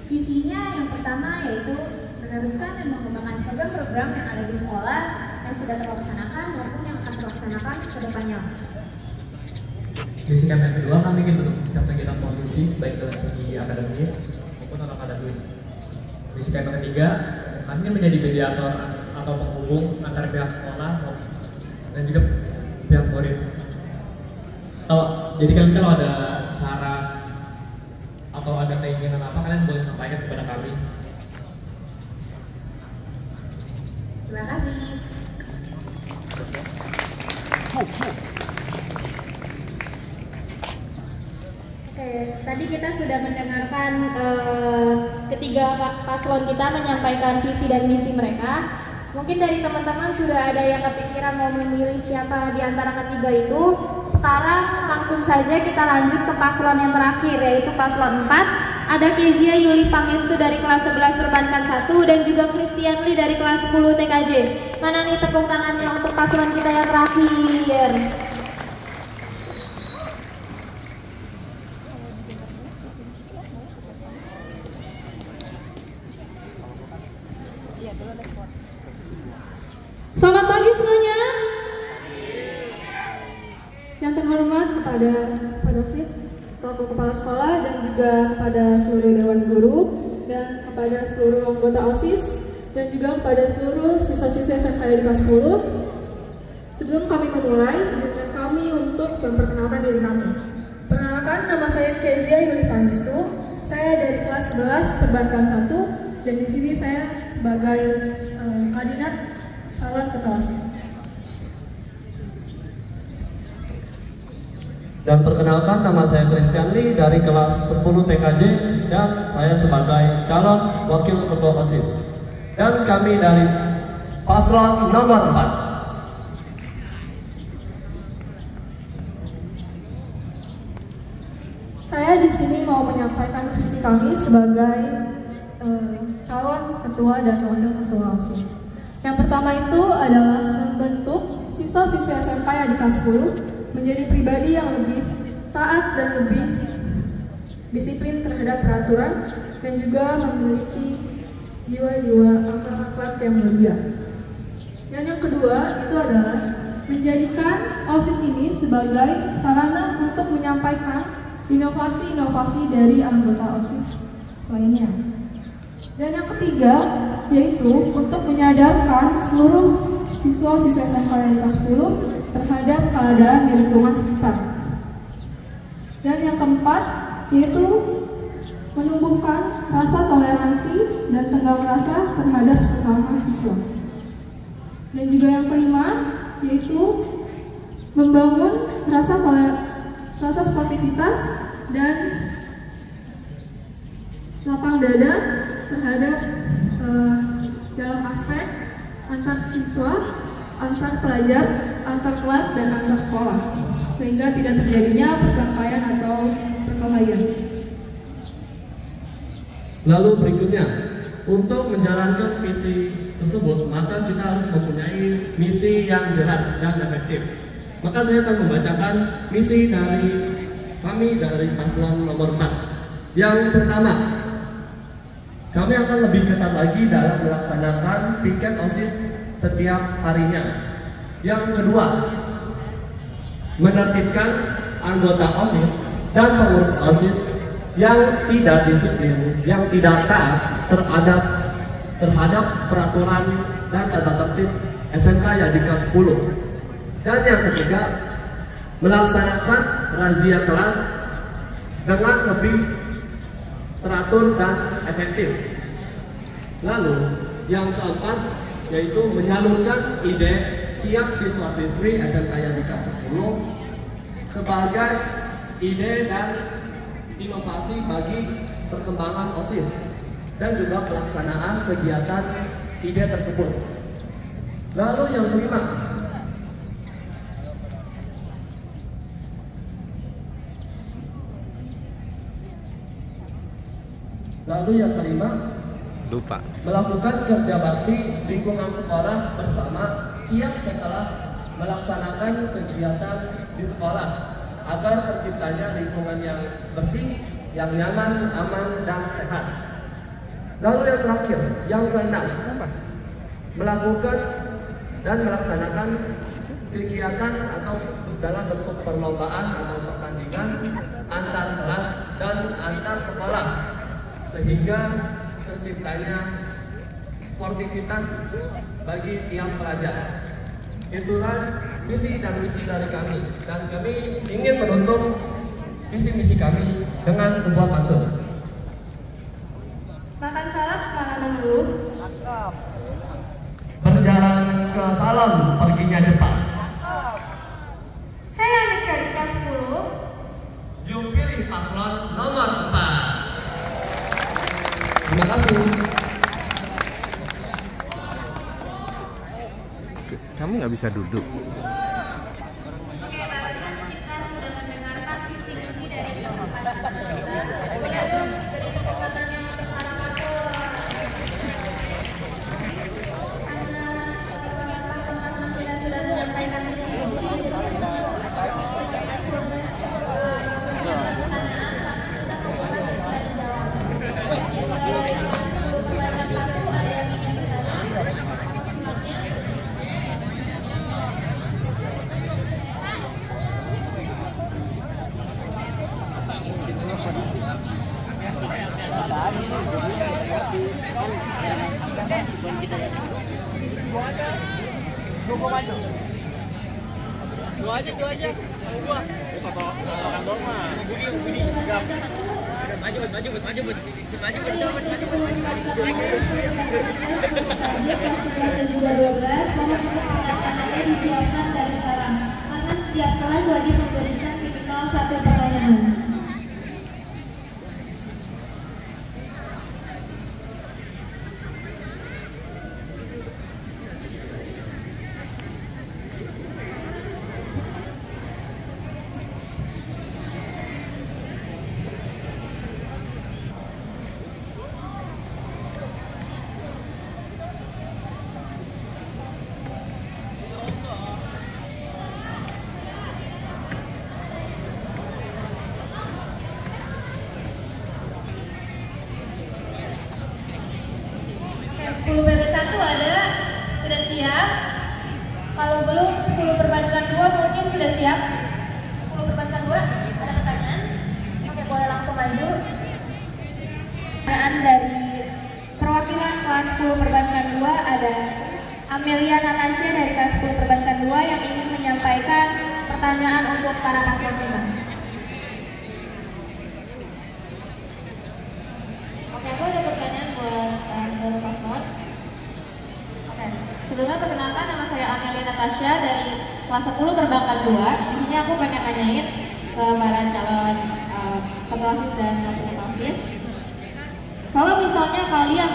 Visinya yang pertama yaitu meneruskan dan mengembangkan program-program yang ada di sekolah yang sudah terlaksanakan maupun yang akan terlaksanakan ke depannya. Misi kami yang kedua, kami ingin bentuk kegiatan positif baik dari segi akademis maupun non-akademis. Misi kami yang ketiga, kami ingin menjadi mediator atau penghubung antara pihak sekolah dan juga pihak murid. Jadi kalian kalau ada syarat atau ada keinginan apa, kalian boleh sampaikan kepada kami. Terima kasih. Oke, tadi kita sudah mendengarkan ketiga paslon kita menyampaikan visi dan misi mereka. Mungkin dari teman-teman sudah ada yang kepikiran mau memilih siapa di antara ketiga itu. Sekarang langsung saja kita lanjut ke paslon yang terakhir, yaitu paslon 4. Ada Kezia Yuli Pangestu dari kelas 11 Perbankan 1 dan juga Christian Lee dari kelas 10 TKJ. Mana nih tepuk tangannya untuk paslon kita yang terakhir? Selamat pagi semuanya. Yang terhormat kepada Pak David selaku kepala sekolah dan juga kepada seluruh dewan guru dan kepada seluruh anggota OSIS dan juga kepada seluruh siswa-siswa SMK di kelas 10. Sebelum kami memulai, izinkan kami untuk memperkenalkan diri kami. Perkenalkan, nama saya Kezia Yuli Pangestu. Saya dari kelas 11 Perbankan 1 dan di sini saya sebagai kandidat calon ketua OSIS. Dan perkenalkan, nama saya Christian Lee dari kelas 10 TKJ dan saya sebagai calon wakil ketua OSIS. Dan kami dari paslon nomor 4. Saya di sini mau menyampaikan visi kami sebagai calon ketua dan wakil ketua OSIS. Yang pertama itu adalah membentuk siswa-siswa SMK yang di kelas 10 menjadi pribadi yang lebih taat dan lebih disiplin terhadap peraturan dan juga memiliki jiwa-jiwa akhlak yang mulia. Dan yang kedua itu adalah menjadikan OSIS ini sebagai sarana untuk menyampaikan inovasi-inovasi dari anggota OSIS lainnya. Dan yang ketiga yaitu untuk menyadarkan seluruh siswa-siswa SMK yang kelas 10 terhadap keadaan di lingkungan sekitar. Dan yang keempat yaitu menumbuhkan rasa toleransi dan tenggang rasa terhadap sesama siswa. Dan juga yang kelima yaitu membangun rasa sportivitas dan lapang dada terhadap dalam aspek antar siswa, antar pelajar, antar kelas, dan antar sekolah, sehingga tidak terjadinya perkelahian atau perkelahian. Lalu berikutnya, untuk menjalankan visi tersebut, maka kita harus mempunyai misi yang jelas dan efektif. Maka saya akan membacakan misi dari kami dari paslon nomor 4. Yang pertama, kami akan lebih ketat lagi dalam melaksanakan piket OSIS setiap harinya. Yang kedua, menertibkan anggota OSIS dan pengurus OSIS yang tidak disiplin, yang tidak taat terhadap peraturan dan tata tertib SMK yang di kelas 10. Dan yang ketiga, melaksanakan razia kelas dengan lebih teratur dan efektif. Lalu yang keempat yaitu menyalurkan ide tiap siswa-siswi SMK yang di kelas 10 sebagai ide dan inovasi bagi perkembangan OSIS dan juga pelaksanaan kegiatan ide tersebut. Lalu yang kelima, melakukan kerja bakti lingkungan sekolah bersama tiap setelah melaksanakan kegiatan di sekolah agar terciptanya lingkungan yang bersih, yang nyaman, aman, dan sehat. Lalu yang terakhir, yang keenam, melakukan dan melaksanakan kegiatan atau dalam bentuk perlombaan atau pertandingan antar kelas dan antar sekolah sehingga terciptanya sportivitas bagi tiap pelajar. Itulah visi dan misi dari kami, dan kami ingin menutup visi misi kami dengan sebuah pantun. Makan salak, makanan dulu. Berjalan ke Salem, perginya cepat. Hei adik-adik kelas 10. Yuk pilih paslon nomor 4. Terima kasih. Kamu nggak bisa duduk. Oke, barusan kita sudah mendengarkan visi misi dari keempat paslon kita. Boleh dong diberi tepuk tangannya untuk para paslon. Karena paslon-paslon kita sudah menyampaikan visi misi, jadi kita boleh menyiapkan pertanyaan, tapi kita membuka bisa dijawab. Jadi mulai dari kelas 10 perbaikan 1 ada yang ingin bertanya. Selanjutnya. Dua aja. Dua. Satu orang doang mah. Budi. Maju. Juga 12, mohon pertanyaannya disiapkan dari sekarang karena setiap kelas wajib memberikan minimal 1 pertanyaan. Sudah siap? Kalau belum 10 perbankan 2 mungkin sudah siap. 10 perbankan 2 ada pertanyaan? Oke, boleh langsung maju. Pertanyaan dari perwakilan kelas 10 perbankan 2 ada Amelia Natasha dari kelas 10 perbankan 2 yang ingin menyampaikan pertanyaan untuk para paslon kita. Oke, aku ada pertanyaan buat seluruh paslon. Sebelumnya perkenalkan, nama saya Amelia Natasha dari kelas 10 perbankan 2. Di sini aku pengen nanyain ke para calon ketua OSIS dan wakil ketua OSIS. Kalau misalnya kalian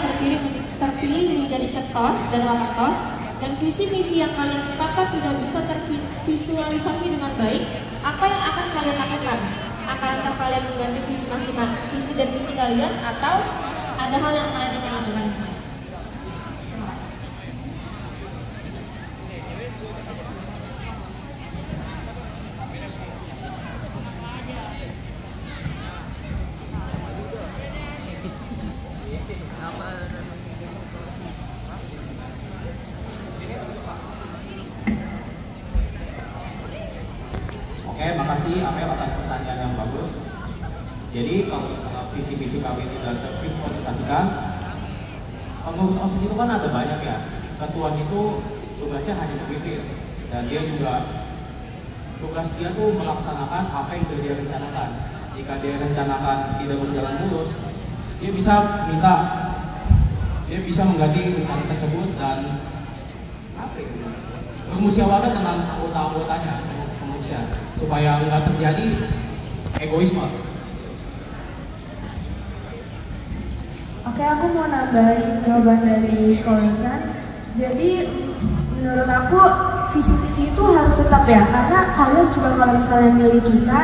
terpilih menjadi ketos dan waketos dan visi misi yang kalian tetapkan tidak bisa tervisualisasi dengan baik, apa yang akan kalian lakukan? Akankah kalian mengganti visi dan misi kalian atau ada hal yang lain yang dilakukan? Oke, makasih Amel atas pertanyaan yang bagus. Jadi kalau misalnya visi-visi kami tidak tervisualisasikan, pengurus OSIS itu kan ada banyak ya. Ketua itu tugasnya hanya memimpin, dan dia juga tugas dia tuh melaksanakan apa yang sudah dia rencanakan. Jika dia rencanakan tidak berjalan mulus, dia bisa mengganti rencana tersebut dan bermusyawarah dengan anggota-anggotanya, pengurusnya, supaya nggak terjadi egoisme. Oke, aku mau nambahin jawaban dari Kolesan. Jadi menurut aku visi misi itu harus tetap ya, karena kalian juga kalau misalnya milih kita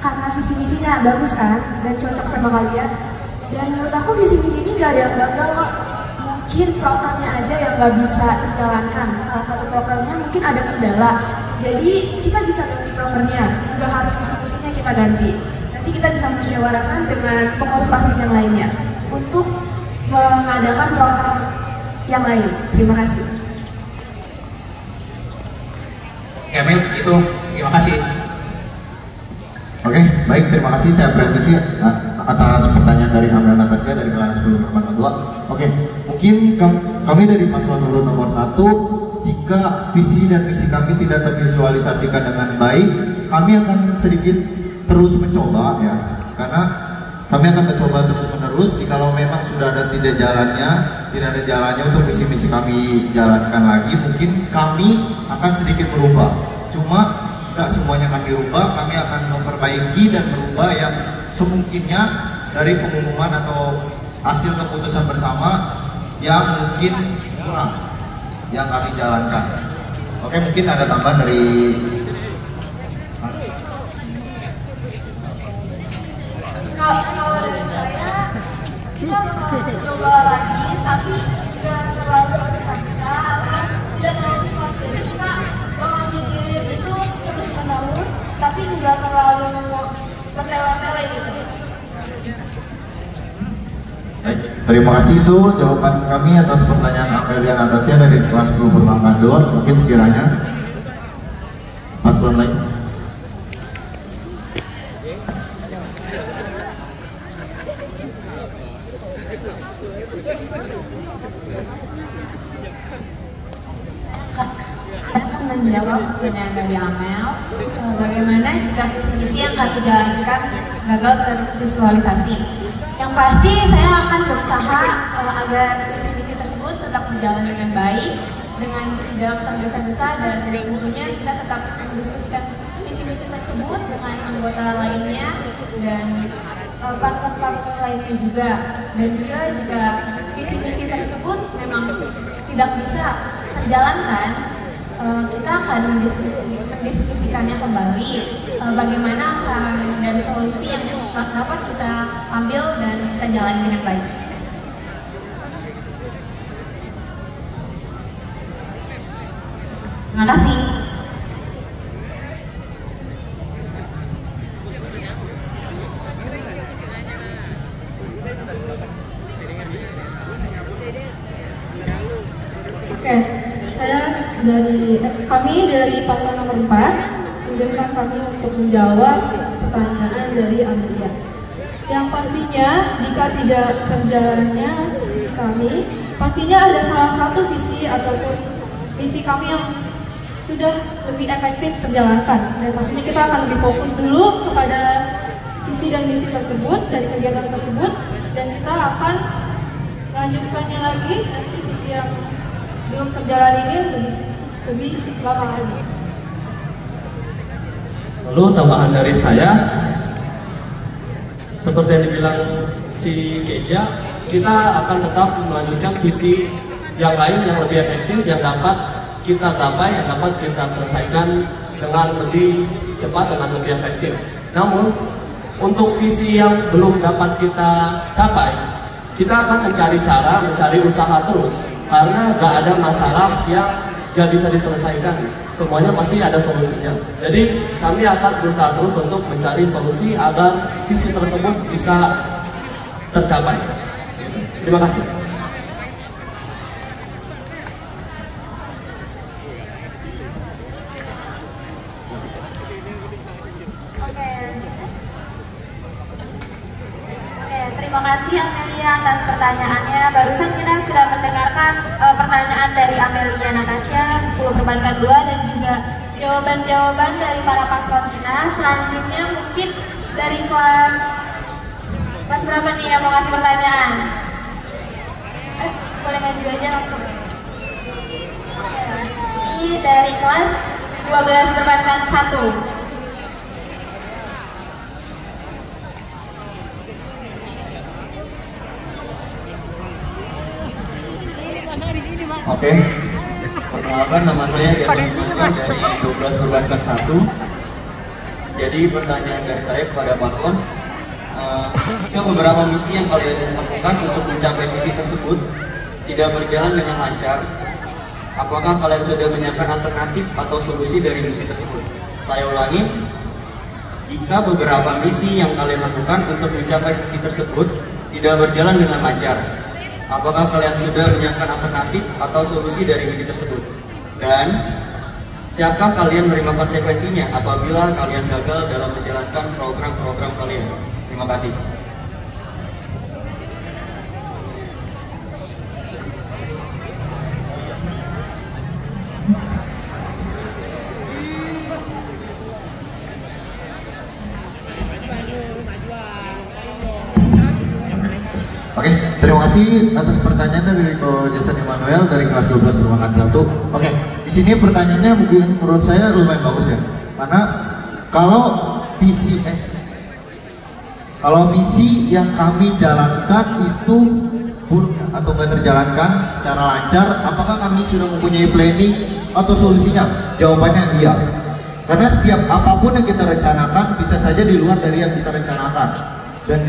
karena visi misinya bagus kan dan cocok sama kalian. Dan menurut aku visi misi ini gak ada yang gagal kok. Mungkin prokernya aja yang nggak bisa dijalankan. Salah satu prokernya mungkin ada kendala. Jadi kita bisa ganti prokernya, nggak harus visi misinya kita ganti. Nanti kita bisa musyawarahkan dengan pengurus OSIS yang lainnya untuk mengadakan program yang lain. Terima kasih. Emil, itu terima kasih. Oke, baik, terima kasih. Saya apresiasi atas pertanyaan dari Amel Natasha dari kelas 10/2. Oke, mungkin kami dari paslon urut nomor 1, jika visi dan misi kami tidak tervisualisasikan dengan baik, kami akan sedikit terus mencoba ya, karena kami akan mencoba terus menerus. Jikalau memang sudah ada tidak ada jalannya untuk misi-misi kami jalankan lagi, mungkin kami akan sedikit berubah. Cuma tidak semuanya kami rubah, kami akan memperbaiki dan merubah yang semungkinnya dari pengumuman atau hasil keputusan bersama yang mungkin kurang yang kami jalankan. Oke, mungkin ada tambahan dari kalau dari saya, kita bakal coba lagi, tapi tidak terlalu tergesa-gesa atau tidak terlalu cepat. Jadi kita bakal mikirin itu terus menerus, tapi tidak terlalu bertele-tele gitu. Baik, terima kasih. Itu jawaban kami atas pertanyaan Amelia Natasha dari kelas 10/2. Mungkin sekiranya paslon lain. Akan menjawab pertanyaan dari Amel, bagaimana jika visi-misi yang kami jalankan gagal tervisualisasi. Yang pasti saya akan berusaha agar visi-misi tersebut tetap berjalan dengan baik, dengan tidak tergesa-gesa, dan tentunya kita tetap mendiskusikan visi-misi tersebut dengan anggota lainnya dan partner-partner lainnya juga. Dan juga jika visi-misi tersebut memang tidak bisa terjalankan, kita akan mendiskusikannya kembali, bagaimana saran dan solusi yang dapat kita ambil dan kita jalani dengan baik. Terima kasih. Oke, kami dari paslon nomor 4, izinkan kami untuk menjawab pertanyaan dari Amelia. Yang pastinya jika tidak terjalannya visi kami, pastinya ada salah satu visi ataupun misi kami yang sudah lebih efektif terjalankan, dan pastinya kita akan lebih fokus dulu kepada visi dan misi tersebut dari kegiatan tersebut, dan kita akan melanjutkannya lagi nanti visi yang belum terjalan ini lebih lama lagi. Lalu tambahan dari saya, seperti yang dibilang Ci Keisha, kita akan tetap melanjutkan visi yang lain yang lebih efektif, yang dapat kita capai, yang dapat kita selesaikan dengan lebih cepat, dengan lebih efektif. Namun, untuk visi yang belum dapat kita capai, kita akan mencari cara, mencari usaha terus, karena gak ada masalah yang gak bisa diselesaikan, semuanya pasti ada solusinya. Jadi kami akan berusaha terus untuk mencari solusi agar visi tersebut bisa tercapai. Terima kasih. Terima kasih Amelia atas pertanyaannya. Barusan kita sudah mendengarkan pertanyaan dari Amelia Natasha 10/2 dan juga jawaban-jawaban dari para paslon kita. Selanjutnya mungkin dari kelas berapa nih yang mau kasih pertanyaan? Boleh maju aja langsung. Ini dari kelas 12/1. Oke, perkenalkan nama saya Jason dari 12/1. Jadi pertanyaan dari saya kepada paslon, jika beberapa misi yang kalian lakukan untuk mencapai misi tersebut tidak berjalan dengan lancar, apakah kalian sudah menyiapkan alternatif atau solusi dari misi tersebut? Saya ulangi, jika beberapa misi yang kalian lakukan untuk mencapai misi tersebut tidak berjalan dengan lancar, apakah kalian sudah menyiapkan alternatif atau solusi dari misi tersebut? Dan siapkah kalian menerima konsekuensinya apabila kalian gagal dalam menjalankan program-program kalian? Terima kasih. Oke, terima kasih atas pertanyaannya dari Ko Jason Emmanuel dari kelas 12 Perumahan 1. Oke, di sini pertanyaannya mungkin menurut saya lumayan bagus ya. Karena kalau misi yang kami jalankan itu buruk atau nggak terjalankan secara lancar, apakah kami sudah mempunyai planning atau solusinya? Jawabannya iya. Karena setiap apapun yang kita rencanakan bisa saja di luar dari yang kita rencanakan. Dan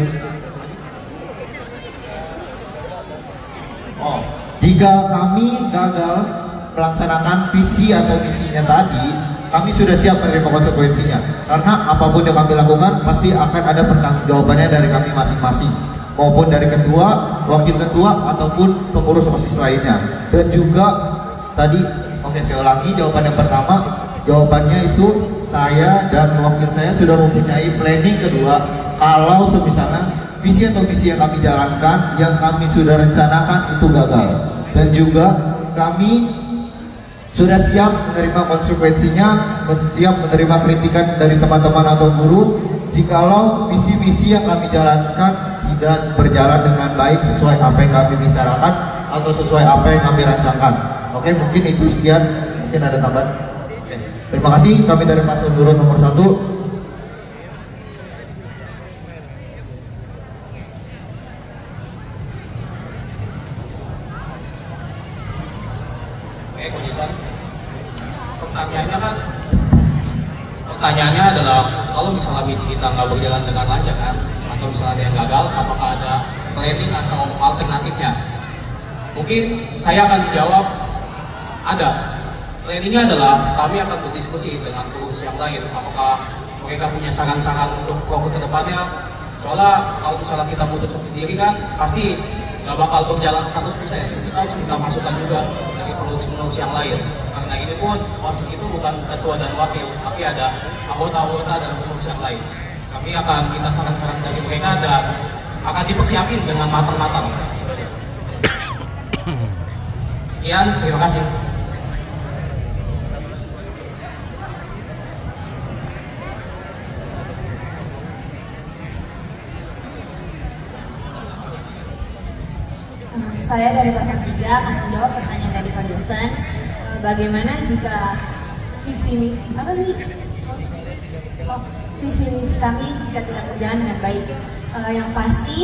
jika kami gagal melaksanakan visi atau misinya tadi, kami sudah siap menerima konsekuensinya. Karena apapun yang kami lakukan pasti akan ada pertanggungjawabannya dari kami masing-masing, maupun dari ketua, wakil ketua, ataupun pengurus OSIS lainnya. Dan juga tadi, saya ulangi jawaban yang pertama, jawabannya itu saya dan wakil saya sudah mempunyai planning kedua. Kalau semisalnya visi atau misi yang kami jalankan, yang kami sudah rencanakan itu gagal, dan juga kami sudah siap menerima konsekuensinya, siap menerima kritikan dari teman-teman atau guru jikalau visi-misi yang kami jalankan tidak berjalan dengan baik sesuai apa yang kami bicarakan atau sesuai apa yang kami rancangkan. Oke, mungkin itu sekian, mungkin ada tambahan. Oke. Terima kasih, kami dari paslon urut nomor 1. Pertanyaannya adalah kalau misalnya misi kita nggak berjalan dengan lancar kan, atau misalnya ada yang gagal, apakah ada planning atau alternatifnya? Mungkin saya akan jawab ada. Planningnya adalah kami akan berdiskusi dengan pengurus yang lain, apakah mereka punya saran-saran untuk program ke depannya. Soalnya kalau misalnya kita putuskan sendiri kan pasti nggak bakal berjalan 100%. Kita harus minta masukan juga dari pengurus-pengurus yang lain. Karena ini pun OSIS itu bukan ketua dan wakil, tapi ada anggota-anggota dan pengurus yang lain. Kami akan minta saran-saran dari mereka dan akan dipersiapin dengan matang-matang. Sekian, terima kasih. Saya dari kelas 3 akan menjawab pertanyaan dari Pak Jason. Bagaimana jika visi misi kami jika tidak berjalan dengan baik? Yang pasti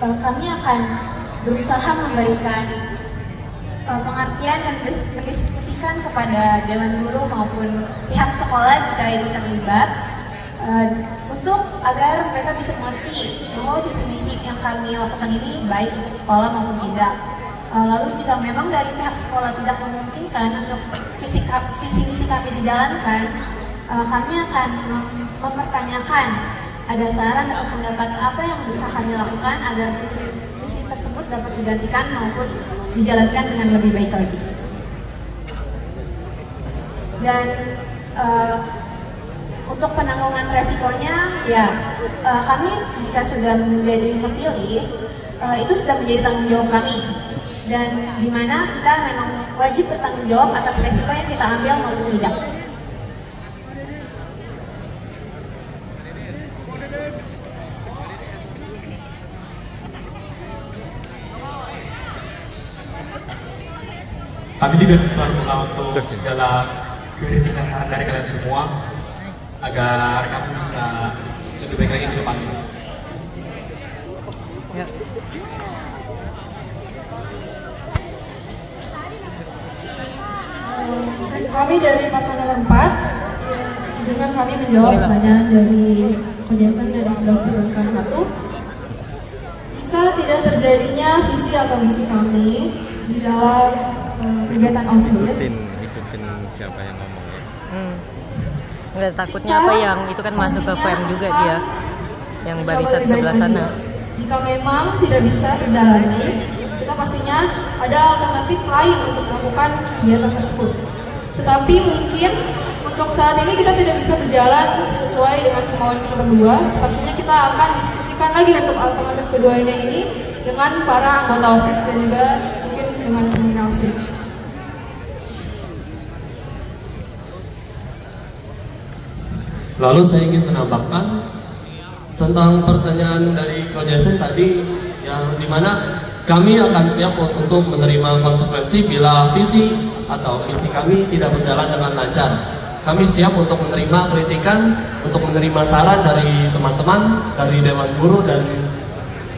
kami akan berusaha memberikan pengertian dan mendiskusikan kepada dewan guru maupun pihak sekolah jika itu terlibat, untuk agar mereka bisa mengerti bahwa visi misi yang kami lakukan ini baik untuk sekolah maupun tidak. Lalu jika memang dari pihak sekolah tidak memungkinkan untuk visi misi kami dijalankan, kami akan mempertanyakan ada saran atau pendapat apa yang bisa kami lakukan agar visi misi tersebut dapat digantikan maupun dijalankan dengan lebih baik lagi. Dan untuk penanggungan resikonya, ya kami jika sudah menjadi terpilih, itu sudah menjadi tanggung jawab kami. Dan di mana kita memang wajib bertanggung jawab atas resiko yang kita ambil maupun tidak. Kami juga terbuka untuk segala kritik dan saran dari kalian semua agar kami bisa lebih baik lagi ke depannya. Ya. Kami dari paslon nomor 4, izinkan kami menjawab pertanyaan dari Ko Jason dari 11 Perumahan 1. Jika tidak terjadinya visi atau misi kami di dalam kegiatan OSIS, ikutin siapa yang ngomong ya. Nggak, takutnya apa yang itu kan masuk ke frame juga dia, yang barisan sebelah sana. Jika memang tidak bisa terjalani, kita pastinya ada alternatif lain untuk melakukan kegiatan tersebut. Tetapi mungkin untuk saat ini kita tidak bisa berjalan sesuai dengan kemauan kita berdua. Pastinya kita akan diskusikan lagi untuk alternatif keduanya ini dengan para anggota OSIS dan juga mungkin dengan pembina OSIS. Lalu saya ingin menambahkan tentang pertanyaan dari Coach Jason tadi, yang dimana kami akan siap untuk menerima konsekuensi bila visi atau misi kami tidak berjalan dengan lancar. Kami siap untuk menerima kritikan, untuk menerima saran dari teman-teman, dari Dewan Guru dan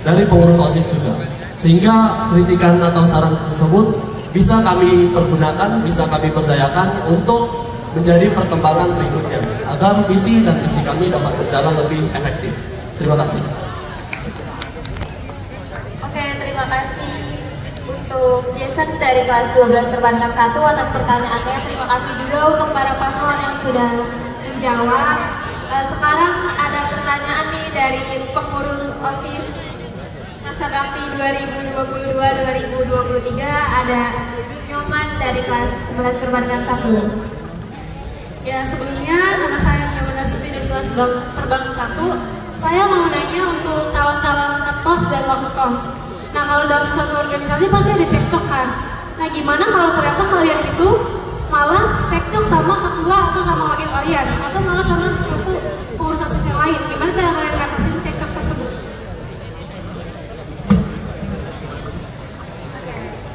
dari pengurus OSIS juga. Sehingga kritikan atau saran tersebut bisa kami pergunakan, bisa kami berdayakan untuk menjadi perkembangan berikutnya, agar visi dan misi kami dapat berjalan lebih efektif. Terima kasih. Oke, terima kasih untuk Jason dari kelas 12 Perbankan 1 atas pertanyaannya. Terima kasih juga untuk para paslon yang sudah menjawab. Sekarang ada pertanyaan nih dari pengurus OSIS masa bakti 2022-2023, ada Nyoman dari kelas 11 Perbankan 1. Ya, sebelumnya nama saya Nyoman Nasupi dari kelas Perbankan 1. Saya mau nanya untuk calon-calon ketos dan wakil kos. Nah, kalau dalam suatu organisasi pasti ada cekcok kan. Nah, gimana kalau ternyata kalian itu malah cekcok sama ketua atau sama wakil kalian, atau malah sama sesuatu pengurus OSIS yang lain? Gimana cara kalian ngatasin cekcok tersebut?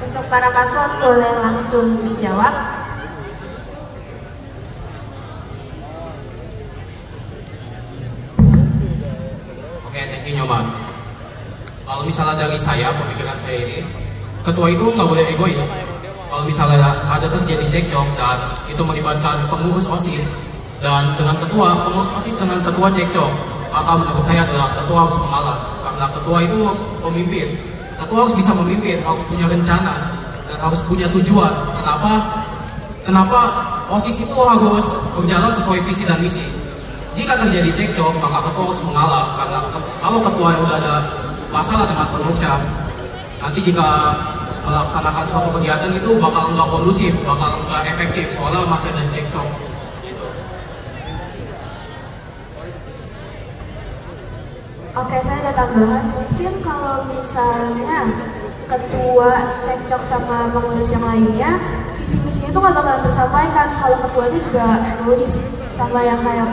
Untuk para paslon boleh langsung dijawab. Nyoman. Kalau misalnya dari saya, pemikiran saya ini, ketua itu nggak boleh egois. Kalau misalnya ada terjadi cekcok dan itu melibatkan pengurus OSIS dan dengan ketua, pengurus OSIS dengan ketua cekcok, maka menurut saya adalah ketua harus mengalah, karena ketua itu pemimpin. Ketua harus bisa memimpin, harus punya rencana dan harus punya tujuan. Kenapa OSIS itu harus berjalan sesuai visi dan misi. Jika terjadi cekcok, maka ketua harus mengalah, karena kalau ketua yang udah ada masalah dengan pengurusnya, nanti jika melaksanakan suatu kegiatan itu bakal nggak kondusif, bakal nggak efektif, soalnya masih ada cekcok. Gitu. Oke, saya ada tambahan. Mungkin kalau misalnya ketua cekcok sama pengurus yang lainnya, visi misinya itu nggak bakalan tersampaikan. Kalau ketuanya juga egois, sama yang kayak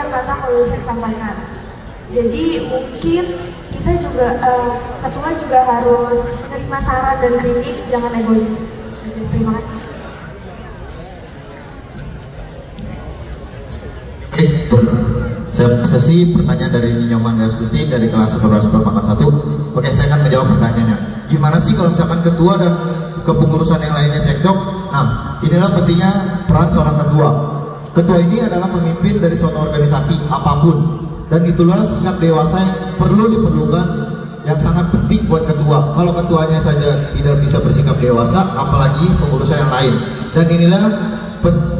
kata pengurus yang sampaikan. Jadi mungkin kita juga ketua juga harus menerima saran dan kritik, jangan egois. Terima kasih. Saya sesi pertanyaan dari Nyoman Diskusi dari kelas 11 Perbankan 1. Oke, saya akan menjawab pertanyaannya. Gimana sih kalau misalkan ketua dan kepengurusan yang lainnya cekcok? Nah, inilah pentingnya peran seorang ketua. Ketua ini adalah pemimpin dari suatu organisasi apapun, dan itulah sikap dewasa yang diperlukan, yang sangat penting buat ketua. Kalau ketuanya saja tidak bisa bersikap dewasa, apalagi pengurusnya yang lain. Dan inilah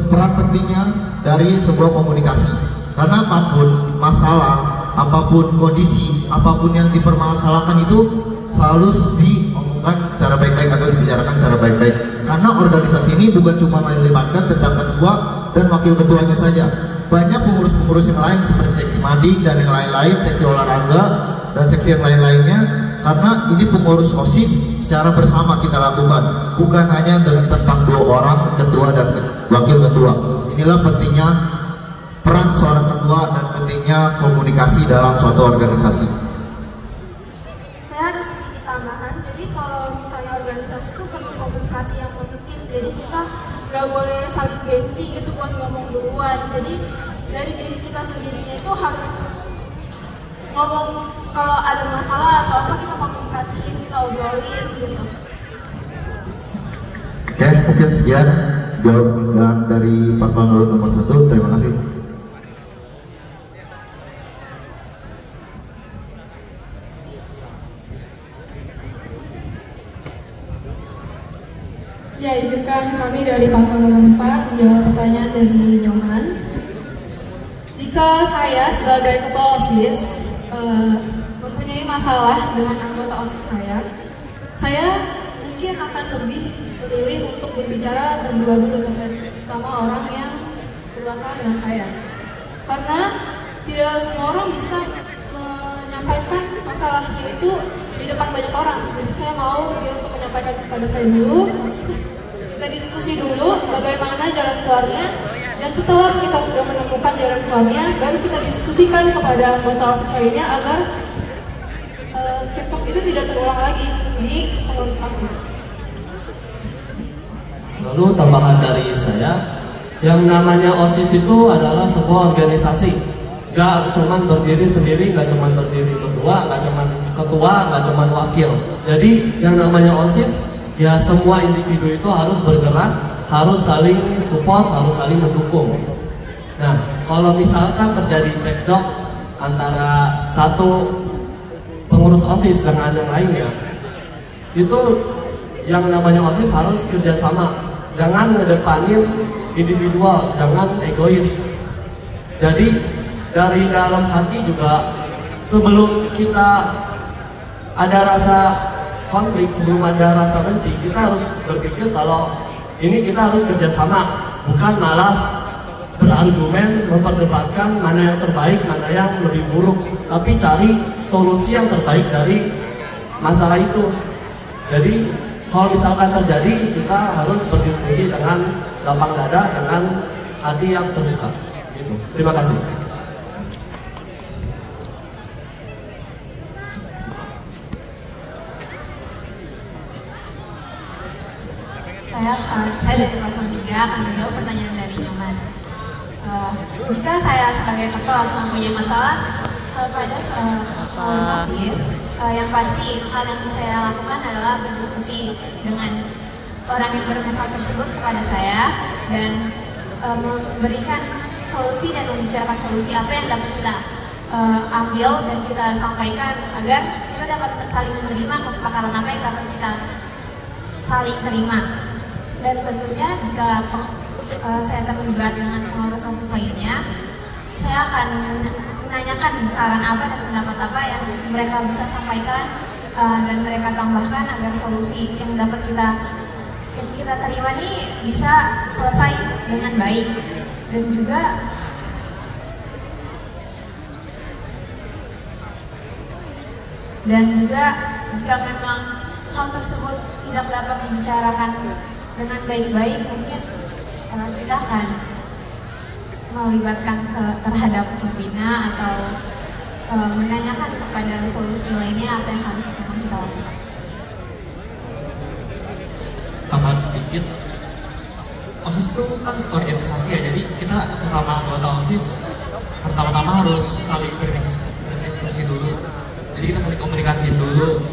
peran pentingnya dari sebuah komunikasi. Karena apapun masalah, apapun kondisi, apapun yang dipermasalahkan itu selalu diomongkan secara baik-baik atau dibicarakan secara baik-baik. Karena organisasi ini bukan cuma melibatkan tentang ketua dan wakil ketuanya saja. Banyak pengurus-pengurus yang lain seperti seksi mading dan yang lain-lain, seksi olahraga dan seksi yang lain-lainnya. Karena ini pengurus OSIS secara bersama kita lakukan, bukan hanya tentang dua orang, ketua dan wakil ketua. Inilah pentingnya peran seorang ketua dan pentingnya komunikasi dalam suatu organisasi. Saya ada sedikit tambahan. Jadi kalau misalnya organisasi itu perlu komunikasi yang positif. Jadi kita nggak boleh saling gengsi gitu buat ngomong duluan. Jadi dari diri kita sendirinya itu harus ngomong kalau ada masalah atau apa, kita komunikasiin, kita obrolin gitu. Oke, mungkin sekian jawaban dari paslon nomor 1. Terima kasih. Ya, izinkan kami dari paslon nomor 4 menjawab pertanyaan dari Nyoman. Jika saya sebagai ketua OSIS mempunyai masalah dengan anggota OSIS saya mungkin akan lebih memilih untuk berbicara berdua dulu sama orang yang bermasalah dengan saya. Karena tidak semua orang bisa menyampaikan masalahnya itu di depan banyak orang. Jadi saya mau dia untuk menyampaikan kepada saya dulu. Kita diskusi dulu bagaimana jalan keluarnya, dan setelah kita sudah menemukan jalan keluarnya, baru kita diskusikan kepada anggota OSIS lainnya agar cekcok itu tidak terulang lagi di pengurus OSIS. Lalu tambahan dari saya, yang namanya OSIS itu adalah sebuah organisasi. Gak cuman berdiri sendiri, gak cuman berdiri berdua, gak cuman ketua, gak cuman wakil. Jadi yang namanya OSIS, ya semua individu itu harus bergerak, harus saling support, harus saling mendukung. Nah, kalau misalkan terjadi cekcok antara satu pengurus OSIS dengan yang lainnya, itu yang namanya OSIS harus kerjasama. Jangan ngedepanin individual, jangan egois. Jadi dari dalam hati juga, sebelum kita ada rasa konflik, sebelum ada rasa benci, kita harus berpikir kalau ini kita harus kerjasama, bukan malah berargumen, memperdebatkan mana yang terbaik, mana yang lebih buruk, tapi cari solusi yang terbaik dari masalah itu. Jadi kalau misalkan terjadi, kita harus berdiskusi dengan lapang dada, dengan hati yang terbuka. Gitu. Terima kasih. Saya dari paslon 3 akan menjawab pertanyaan dari Nyoman. Jika saya sebagai ketua mempunyai masalah pada pengurus OSIS, yang pasti hal yang saya lakukan adalah berdiskusi dengan orang yang bermasalah tersebut kepada saya dan memberikan solusi dan membicarakan solusi apa yang dapat kita ambil dan kita sampaikan agar kita dapat saling menerima kesepakatan apa yang dapat kita saling terima. Dan tentunya jika saya terlibat dengan pengurus OSIS lainnya, saya akan menanyakan saran apa dan pendapat apa yang mereka bisa sampaikan dan mereka tambahkan agar solusi yang dapat kita terima ini bisa selesai dengan baik. Dan juga jika memang hal tersebut tidak dapat dibicarakan dengan baik-baik, mungkin kita akan melibatkan terhadap pembina atau menanyakan kepada solusi lainnya apa yang harus kita lakukan. Tambahan sedikit, OSIS itu kan organisasi ya, jadi kita sesama anggota OSIS pertama-tama harus saling berdiskusi dulu. Jadi kita saling komunikasi dulu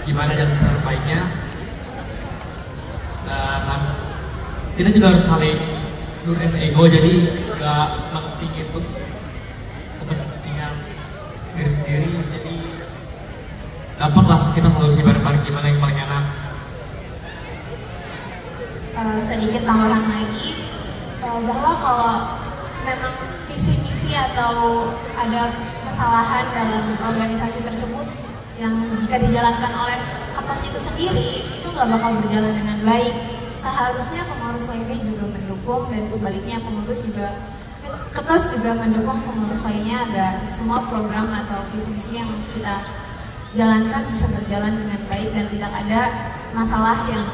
gimana jalan terbaiknya, dan kita juga harus saling nurunin ego, jadi gak mentingin untuk kepentingan diri sendiri. Jadi dapatlah kita solusi bareng-bareng gimana yang paling enak. Sedikit tambahan lagi, bahwa kalau memang visi misi atau ada kesalahan dalam organisasi tersebut yang jika dijalankan oleh ketos itu sendiri, itu nggak bakal berjalan dengan baik. Seharusnya pengurus lainnya juga mendukung, dan sebaliknya ketos juga mendukung pengurus lainnya agar semua program atau visi misi yang kita jalankan bisa berjalan dengan baik dan tidak ada masalah yang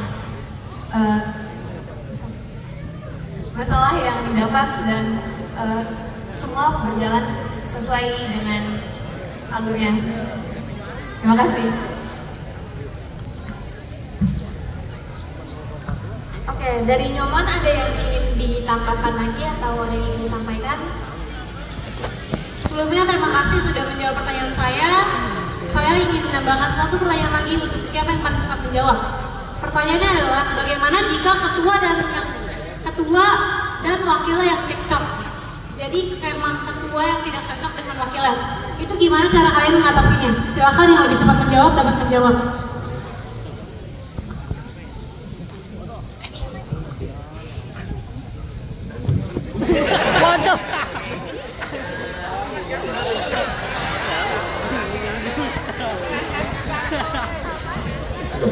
didapat, dan semua berjalan sesuai dengan alurnya. Terima kasih. Oke, dari Nyoman ada yang ingin ditambahkan lagi atau ada yang ingin disampaikan? Sebelumnya terima kasih sudah menjawab pertanyaan saya. Saya ingin menambahkan satu pertanyaan lagi untuk siapa yang paling cepat menjawab. Pertanyaannya adalah bagaimana jika ketua dan wakilnya yang cekcok? Jadi memang ketua yang tidak cocok dengan wakilnya. Itu gimana cara kalian mengatasinya? Silakan yang lebih cepat menjawab dapat menjawab. Waduh.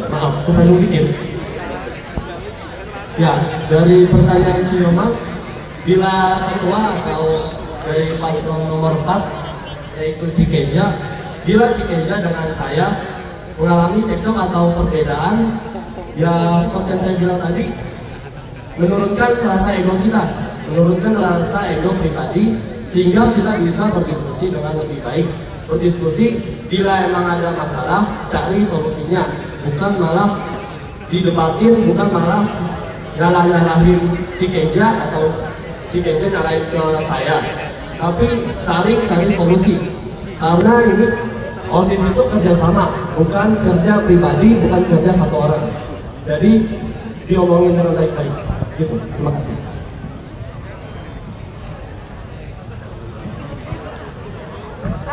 Maaf, kesandung dikit. Ya, dari pertanyaan Cioma, bila ketua atau dari paslon nomor 4 yaitu Cikesha, bila Cikesha dengan saya mengalami cekcok atau perbedaan, ya seperti yang saya bilang tadi, menurunkan rasa ego kita, menurunkan rasa ego pribadi, sehingga kita bisa berdiskusi dengan lebih baik. Berdiskusi, bila emang ada masalah, cari solusinya, bukan malah didebatin, bukan malah nyalahin Cikesha atau Cikesha nyalahin ke saya, tapi saling cari solusi. Karena ini OSIS itu kerjasama, bukan kerja pribadi, bukan kerja satu orang. Jadi diomongin dengan baik-baik. Gitu. Terima kasih.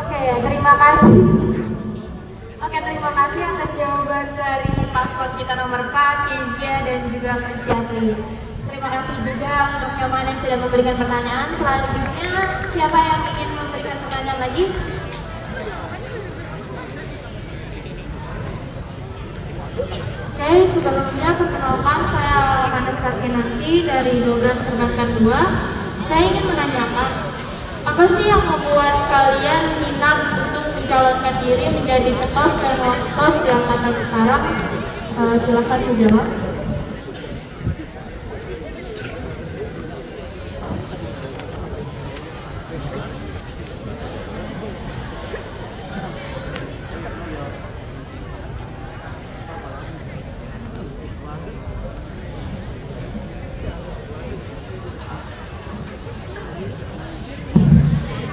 Oke, terima kasih. Oke, terima kasih atas jawaban dari paslon kita nomor 4, Kezia dan juga Kristiani. Terima kasih juga untuk Nyoman yang sudah memberikan pertanyaan. Selanjutnya, siapa yang ingin memberikan pertanyaan lagi? Oke, sebelumnya perkenalkan saya Manes Karkinanti dari 12 Perbankan 2. Saya ingin menanyakan, apa sih yang membuat kalian minat untuk mencalonkan diri menjadi ketos dan waktos di angkatan sekarang? Silakan dijawab.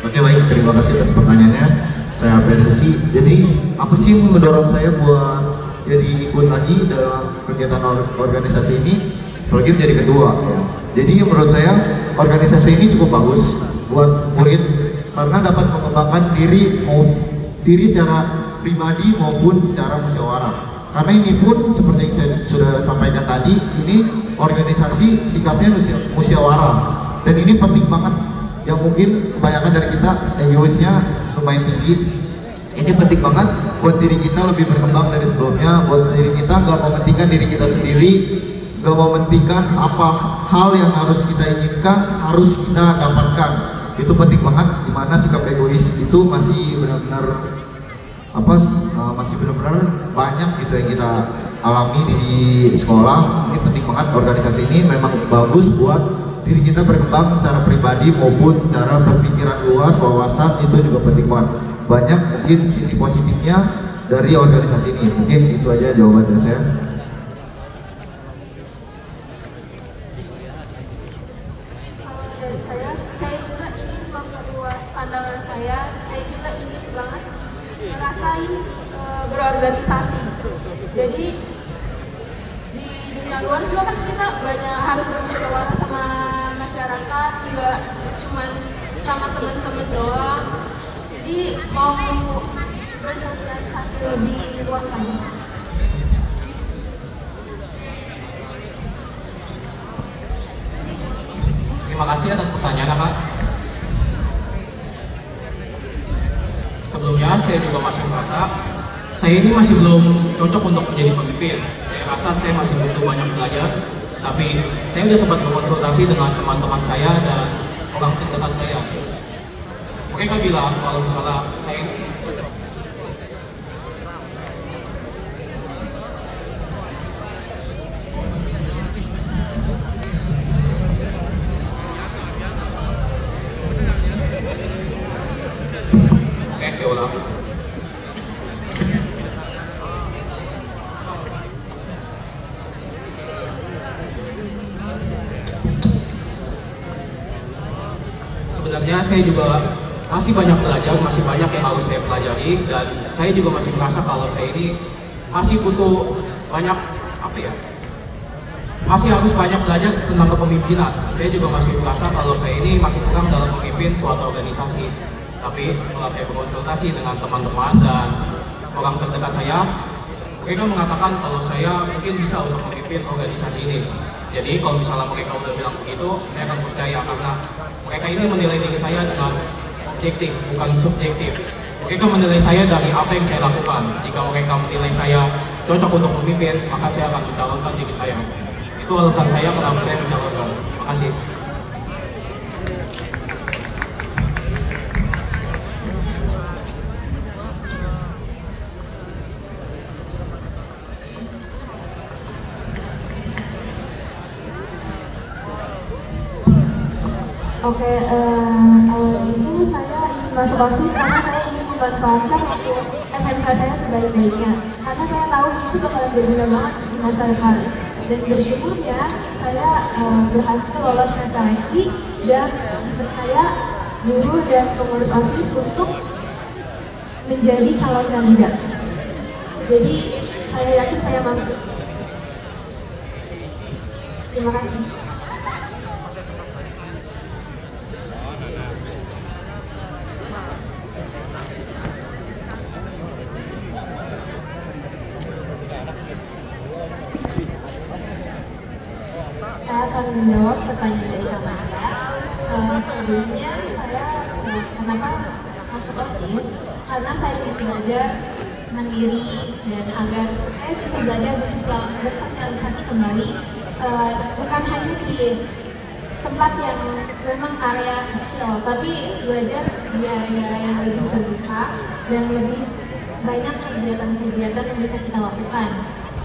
Oke, baik, terima kasih atas pertanyaannya. Saya apresiasi. Jadi apa sih yang mendorong saya buat jadi ikut lagi dalam kegiatan organisasi ini, apalagi menjadi ketua ya. Jadi menurut saya organisasi ini cukup bagus buat murid karena dapat mengembangkan diri secara pribadi maupun secara musyawarah. Karena ini pun seperti yang saya sudah sampaikan tadi, ini organisasi sikapnya musyawarah dan ini penting banget. Yang mungkin kebanyakan dari kita egoisnya lumayan tinggi. Ini penting banget buat diri kita lebih berkembang dari sebelumnya. Buat diri kita nggak mementingkan diri kita sendiri, nggak mementingkan apa hal yang harus kita inginkan harus kita dapatkan. Itu penting banget. Dimana sikap egois itu masih benar-benar masih benar-benar banyak gitu yang kita alami di sekolah. Ini penting banget. Organisasi ini memang bagus buat diri kita berkembang secara pribadi maupun secara berpikiran luas, wawasan itu juga penting banget. Banyak mungkin sisi positifnya dari organisasi ini. Mungkin itu aja jawaban dari saya. Dari saya juga ingin memperluas pandangan saya juga ingin banget ngerasain berorganisasi. Jadi di dunia luar juga kan kita banyak harus bermusyawarah sama masyarakat, nggak cuma sama teman-teman doang. Jadi mau bersosialisasi lebih luas lagi. Terima kasih atas pertanyaan, Kak. Sebelumnya saya juga masih merasa saya ini masih belum cocok untuk menjadi pemimpin. Saya rasa saya masih butuh banyak belajar. Tapi saya sudah sempat berkonsultasi dengan teman-teman saya dan orang terdekat saya. Mereka bilang kalau misalnya saya saya ulang. Sebenarnya saya juga masih banyak belajar, masih banyak yang harus saya pelajari, dan saya juga masih merasa kalau saya ini masih butuh banyak masih harus banyak belajar tentang kepemimpinan. Saya juga masih merasa kalau saya ini masih kurang dalam memimpin suatu organisasi. Tapi setelah saya berkonsultasi dengan teman-teman dan orang terdekat saya, mereka mengatakan kalau saya mungkin bisa untuk memimpin organisasi ini. Jadi kalau misalnya mereka udah bilang begitu, saya akan percaya karena mereka ini menilai diri saya dengan objektif, bukan subjektif. Mereka menilai saya dari apa yang saya lakukan. Jika mereka menilai saya cocok untuk memimpin, maka saya akan mencalonkan diri saya. Itu alasan saya kenapa saya mencalonkan. Makasih. Oke, awal itu saya ingin masuk OSIS karena saya ingin memanfaatkan waktu SMK saya sebaik-baiknya. Karena saya tahu itu bakalan berguna banget di masa depan. Dan bersyukurnya saya berhasil lolos tes seleksi dan dipercaya guru dan pengurus OSIS untuk menjadi calon kandidat. Jadi saya yakin saya mampu. Terima kasih. Saya akan menjawab pertanyaan dari Kak Manda. Sebelumnya saya kenapa masuk OSIS? Karena saya ingin belajar mandiri dan agar saya bisa belajar bersosialisasi kembali, bukan hanya di tempat yang memang area kecil, tapi belajar di area yang lebih terbuka dan lebih banyak kegiatan-kegiatan yang bisa kita lakukan.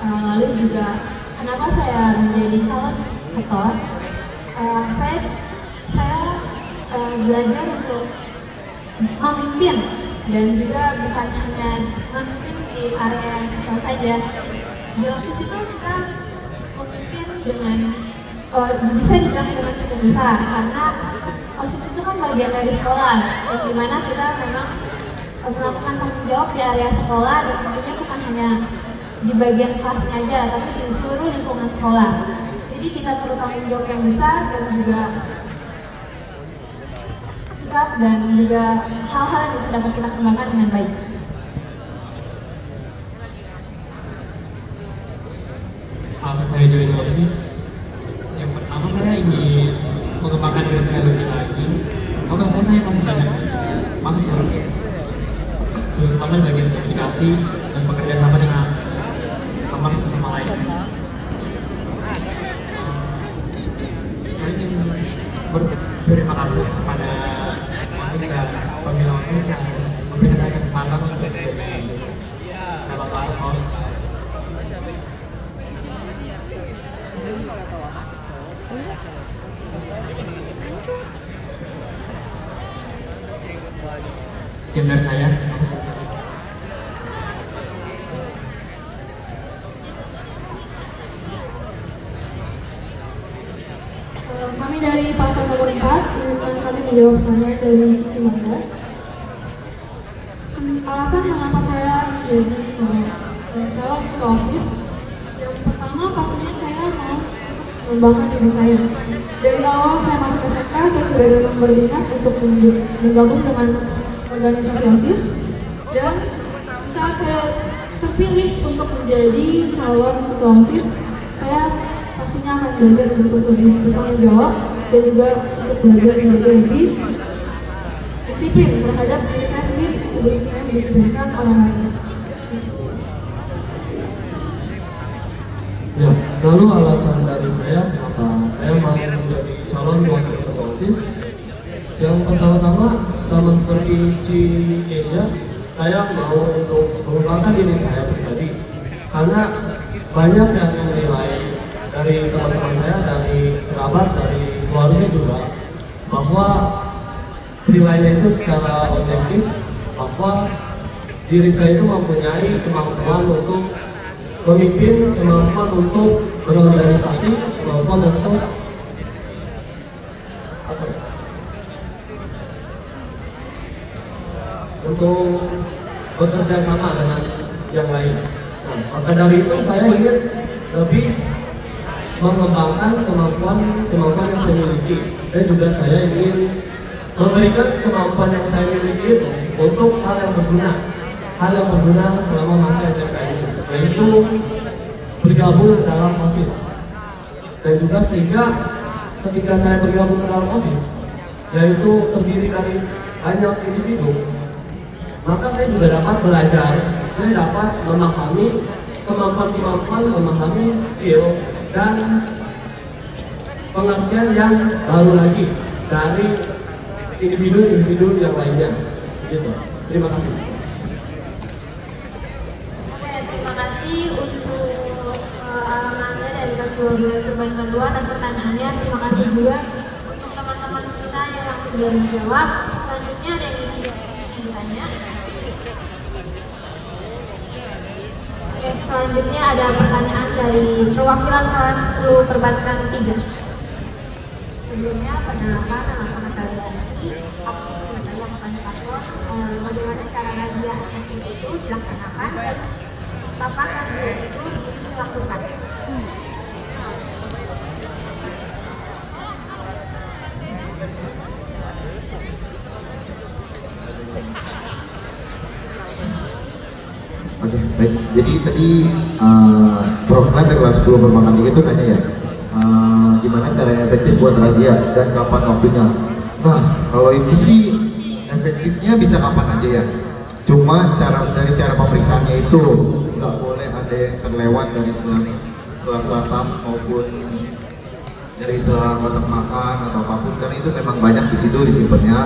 Lalu juga kenapa saya menjadi calon ketos? Saya belajar untuk memimpin dan juga bukan hanya memimpin di area yang kecil saja. Di OSIS itu kita memimpin dengan bisa dibilang dengan cukup besar karena OSIS itu kan bagian dari sekolah, yang dimana kita memang melakukan tanggung jawab di area sekolah dan tentunya bukan hanya di bagian kelasnya aja, tapi di seluruh lingkungan sekolah. Jadi kita perlu tanggung jawab yang besar dan juga sikap dan juga hal-hal yang bisa dapat kita kembangkan dengan baik. Alasan saya join OSIS, yang pertama saya ingin mengembangkan diri saya lebih lagi. Kalau saya masih banyak mager, terutama di bagian komunikasi dan bekerja sama dengan teman satu sama lain. Saya ingin berterima kasih kepada OSIS dan pembina OSIS yang memberikan saya kesempatan untuk menjadi calon OSIS. Sekian dari saya. Kami dari paslon nomor 4 ingin kami menjawab pertanyaan dari Cici Manda. Alasan mengapa saya menjadi calon ketua OSIS, yang pertama pastinya saya mau mengembangkan diri saya. Dari awal saya masuk SMK, saya sudah memang berminat untuk menggabung dengan organisasi OSIS, dan di saat saya terpilih untuk menjadi calon ketua OSIS, saya pastinya akan belajar untuk lebih bertanggung jawab dan juga untuk belajar lebih disiplin terhadap diri saya sendiri sebelum saya mendisiplinkan orang lain. Ya, lalu alasan dari saya kenapa saya mau menjadi calon wakil ketua OSIS. Yang pertama-tama sama seperti Ci Keisha, saya mau untuk mengembangkan diri saya pribadi karena banyak yang menilai dari teman-teman saya, dari kerabat, dari keluarga juga, bahwa penilaiannya itu secara objektif bahwa diri saya itu mempunyai kemampuan untuk memimpin, kemampuan untuk berorganisasi, kemampuan untuk bekerja sama dengan yang lain. Nah, maka dari itu saya ingin lebih mengembangkan kemampuan yang saya miliki, dan juga saya ingin memberikan kemampuan yang saya miliki itu untuk hal yang berguna selama masa SMK ini, yaitu bergabung ke dalam OSIS. Dan juga sehingga ketika saya bergabung ke dalam OSIS, yaitu terdiri dari banyak individu, maka saya juga dapat belajar, saya dapat memahami kemampuan-kemampuan memahami skill dan pengertian yang baru lagi dari individu-individu yang lainnya. Gitu. Terima kasih. Oke, terima kasih untuk alamatnya dari kelas 12 Perbandingan 2 atas pertanyaannya. Terima kasih juga untuk teman-teman kita yang sudah menjawab. Selanjutnya ada yang ingin ditanya. Oke, selanjutnya ada pertanyaan dari perwakilan kelas 10 Perbandingan 3. Sebelumnya, perkenalkan nama kalian. Aku bertanya kepada paslon bagaimana cara razia itu dilaksanakan dan kapan razia itu dilakukan. Oke, baik. Jadi tadi perwakilan dari kelas 10 Perbandingan 3 itu nanya ya, gimana caranya efektif buat razia dan kapan waktunya. Nah, kalau itu sih efektifnya bisa kapan aja ya. Cuma dari cara pemeriksaannya itu nggak boleh ada yang terlewat dari sela-sela tas maupun dari sela kotak makan atau apapun, karena itu memang banyak di situ disimpannya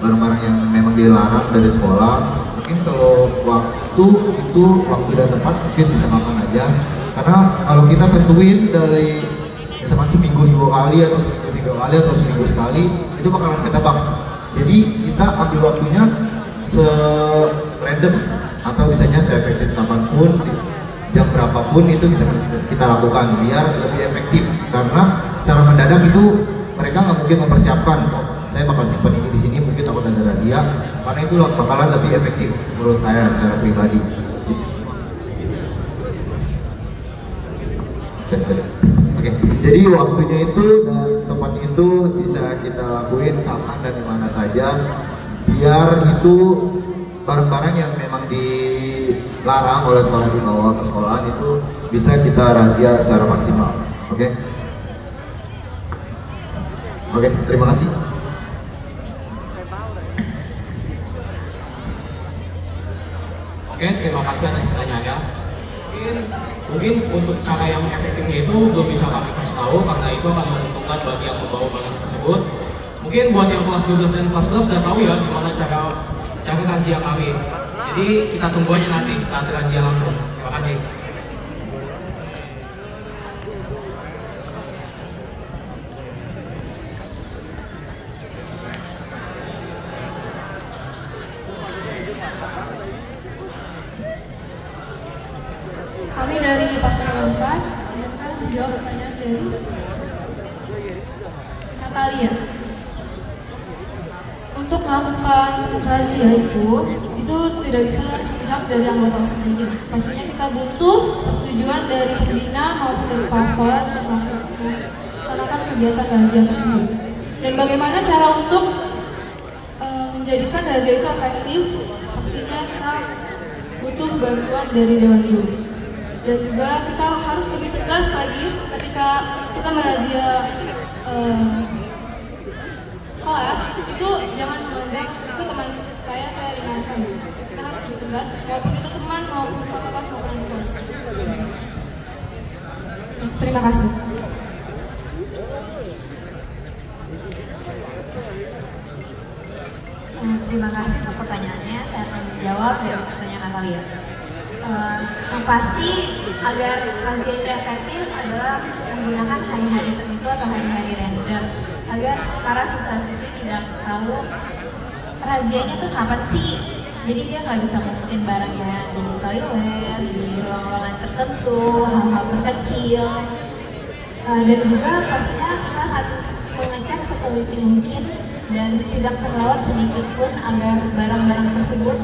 barang-barang yang memang dilarang dari sekolah. Mungkin kalau waktu itu waktu dan tempat mungkin bisa kapan aja, karena kalau kita tentuin dari misalkan seminggu 2 kali atau seminggu 3 kali atau seminggu sekali, itu bakalan ketebak. Jadi kita ambil waktunya se-random atau misalnya se-efektif kapanpun, jam berapapun itu bisa kita lakukan biar lebih efektif. Karena secara mendadak itu mereka nggak mungkin mempersiapkan, oh saya bakal simpan ini di sini, mungkin takut ada razia. Karena itu bakalan lebih efektif menurut saya secara pribadi. Tes. Oke, jadi waktunya itu dan tempatnya itu bisa kita lakuin kapan dan dimana saja, biar itu barang-barang yang memang dilarang oleh sekolah dibawa ke sekolahan itu bisa kita razia secara maksimal. Oke, terima kasih. Oke, terima kasih atas pertanyaannya. Mungkin untuk cara yang efektifnya itu belum bisa kami kasih tahu karena itu akan menentukan bagi yang membawa barang tersebut. Mungkin buat yang kelas 12 dan kelas 11 sudah tahu ya gimana cara razia kami. Jadi kita tunggu aja nanti saat razia langsung. Terima kasih. Kami dari pasangan 4 akan menjawab pertanyaan dari Natalia. Untuk melakukan razia itu tidak bisa sepihak dari anggota OSIS saja. Pastinya kita butuh persetujuan dari pembina maupun dari kepala sekolah untuk melaksanakan kegiatan razia tersebut. Dan bagaimana cara untuk menjadikan razia itu efektif? Pastinya kita butuh bantuan dari Dewan Guru. Dan juga kita harus lebih tegas lagi ketika kita merazia kelas, itu jangan memandang itu teman saya ringankan. Kita harus lebih tegas, walaupun itu teman maupun kakak kelas maupun adik kelas. Terima kasih. Terima kasih untuk pertanyaannya. Saya akan menjawab dari pertanyaan Natalia. Yang pasti agar razia itu efektif adalah menggunakan hari-hari tertentu atau hari-hari random agar para siswa-siswi tidak tahu razianya tuh kapan sih. Jadi dia nggak bisa ngumpetin barangnya di toilet, di ruang-ruangan tertentu, hal-hal terkecil. Dan juga pastinya kita akan mengecek seteliti mungkin dan tidak terlewat sedikit pun agar barang-barang tersebut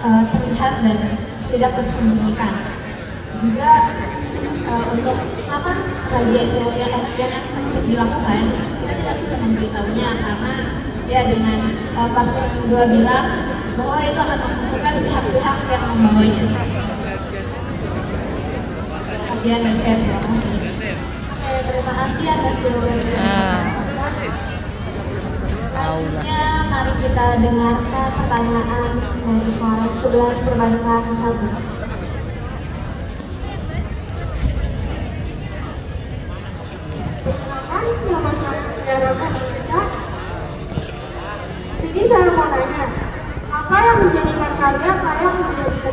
terlihat dan tidak tersembunyikan. Juga untuk kapan razia itu yang harus dilakukan, kita tidak bisa memberitahunya karena ya dengan paslon 2 bilang bahwa itu akan menentukan pihak-pihak yang membawanya. Sekian dari saya, terima kasih. Terima kasih atas jawabannya. Selanjutnya mari kita dengarkan pertanyaan dari kelas 11 Perbandingan 1.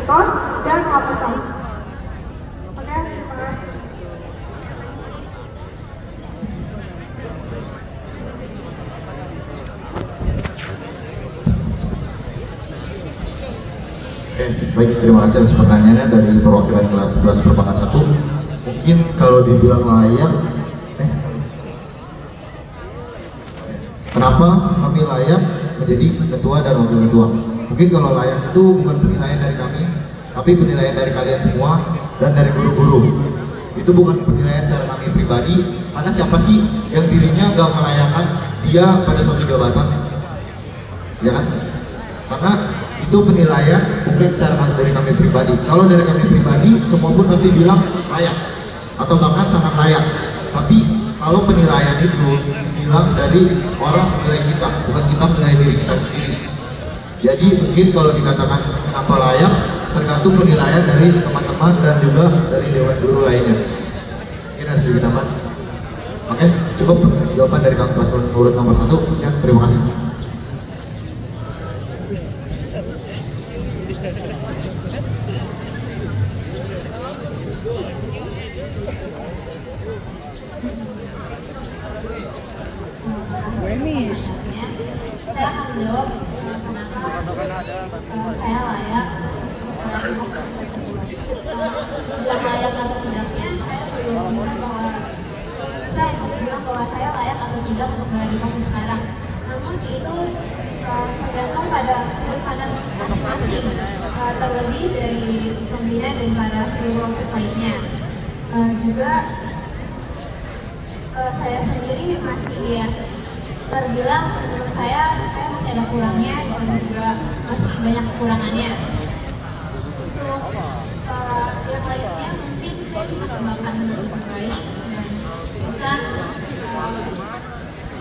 TOS dan waktu TOS. Oke, terima kasih. Oke, baik, terima kasih atas pertanyaannya dari perwakilan kelas 11 perbankan 1. Mungkin kalau dibilang layak, kenapa kami layak menjadi ketua dan wakil ketua? Mungkin kalau layak itu bukan penilaian dari kami, tapi penilaian dari kalian semua dan dari guru-guru. Itu bukan penilaian secara kami pribadi, karena siapa sih yang dirinya gak melayakan dia pada suatu jabatan? Ya kan? Karena itu penilaian bukan secara dari kami pribadi. Kalau dari kami pribadi, semua pun pasti bilang layak atau bahkan sangat layak. Tapi kalau penilaian itu bilang dari orang menilai kita, bukan kita menilai diri kita sendiri. Jadi mungkin kalau dikatakan kenapa layak, tergantung penilaian dari teman-teman dan juga dari dewan guru lainnya. Mungkin harus sedikit aman. Oke, cukup jawaban dari kami paslon urut nomor 1. Sekian, terima kasih. Saya akan menjawab kenapa saya layak bilang layak atau tidaknya. Saya belum bilang bahwa saya layak atau tidak untuk berada di posisi sekarang. Namun itu tergantung pada sudut pandang masing-masing, terlebih dari pembina dan para seluruh OSIS lainnya. Juga saya sendiri masih terbilang menurut saya masih ada kurangnya dan juga masih banyak kekurangannya. Untuk yang lainnya mungkin saya bisa kembangkan lebih baik dan bisa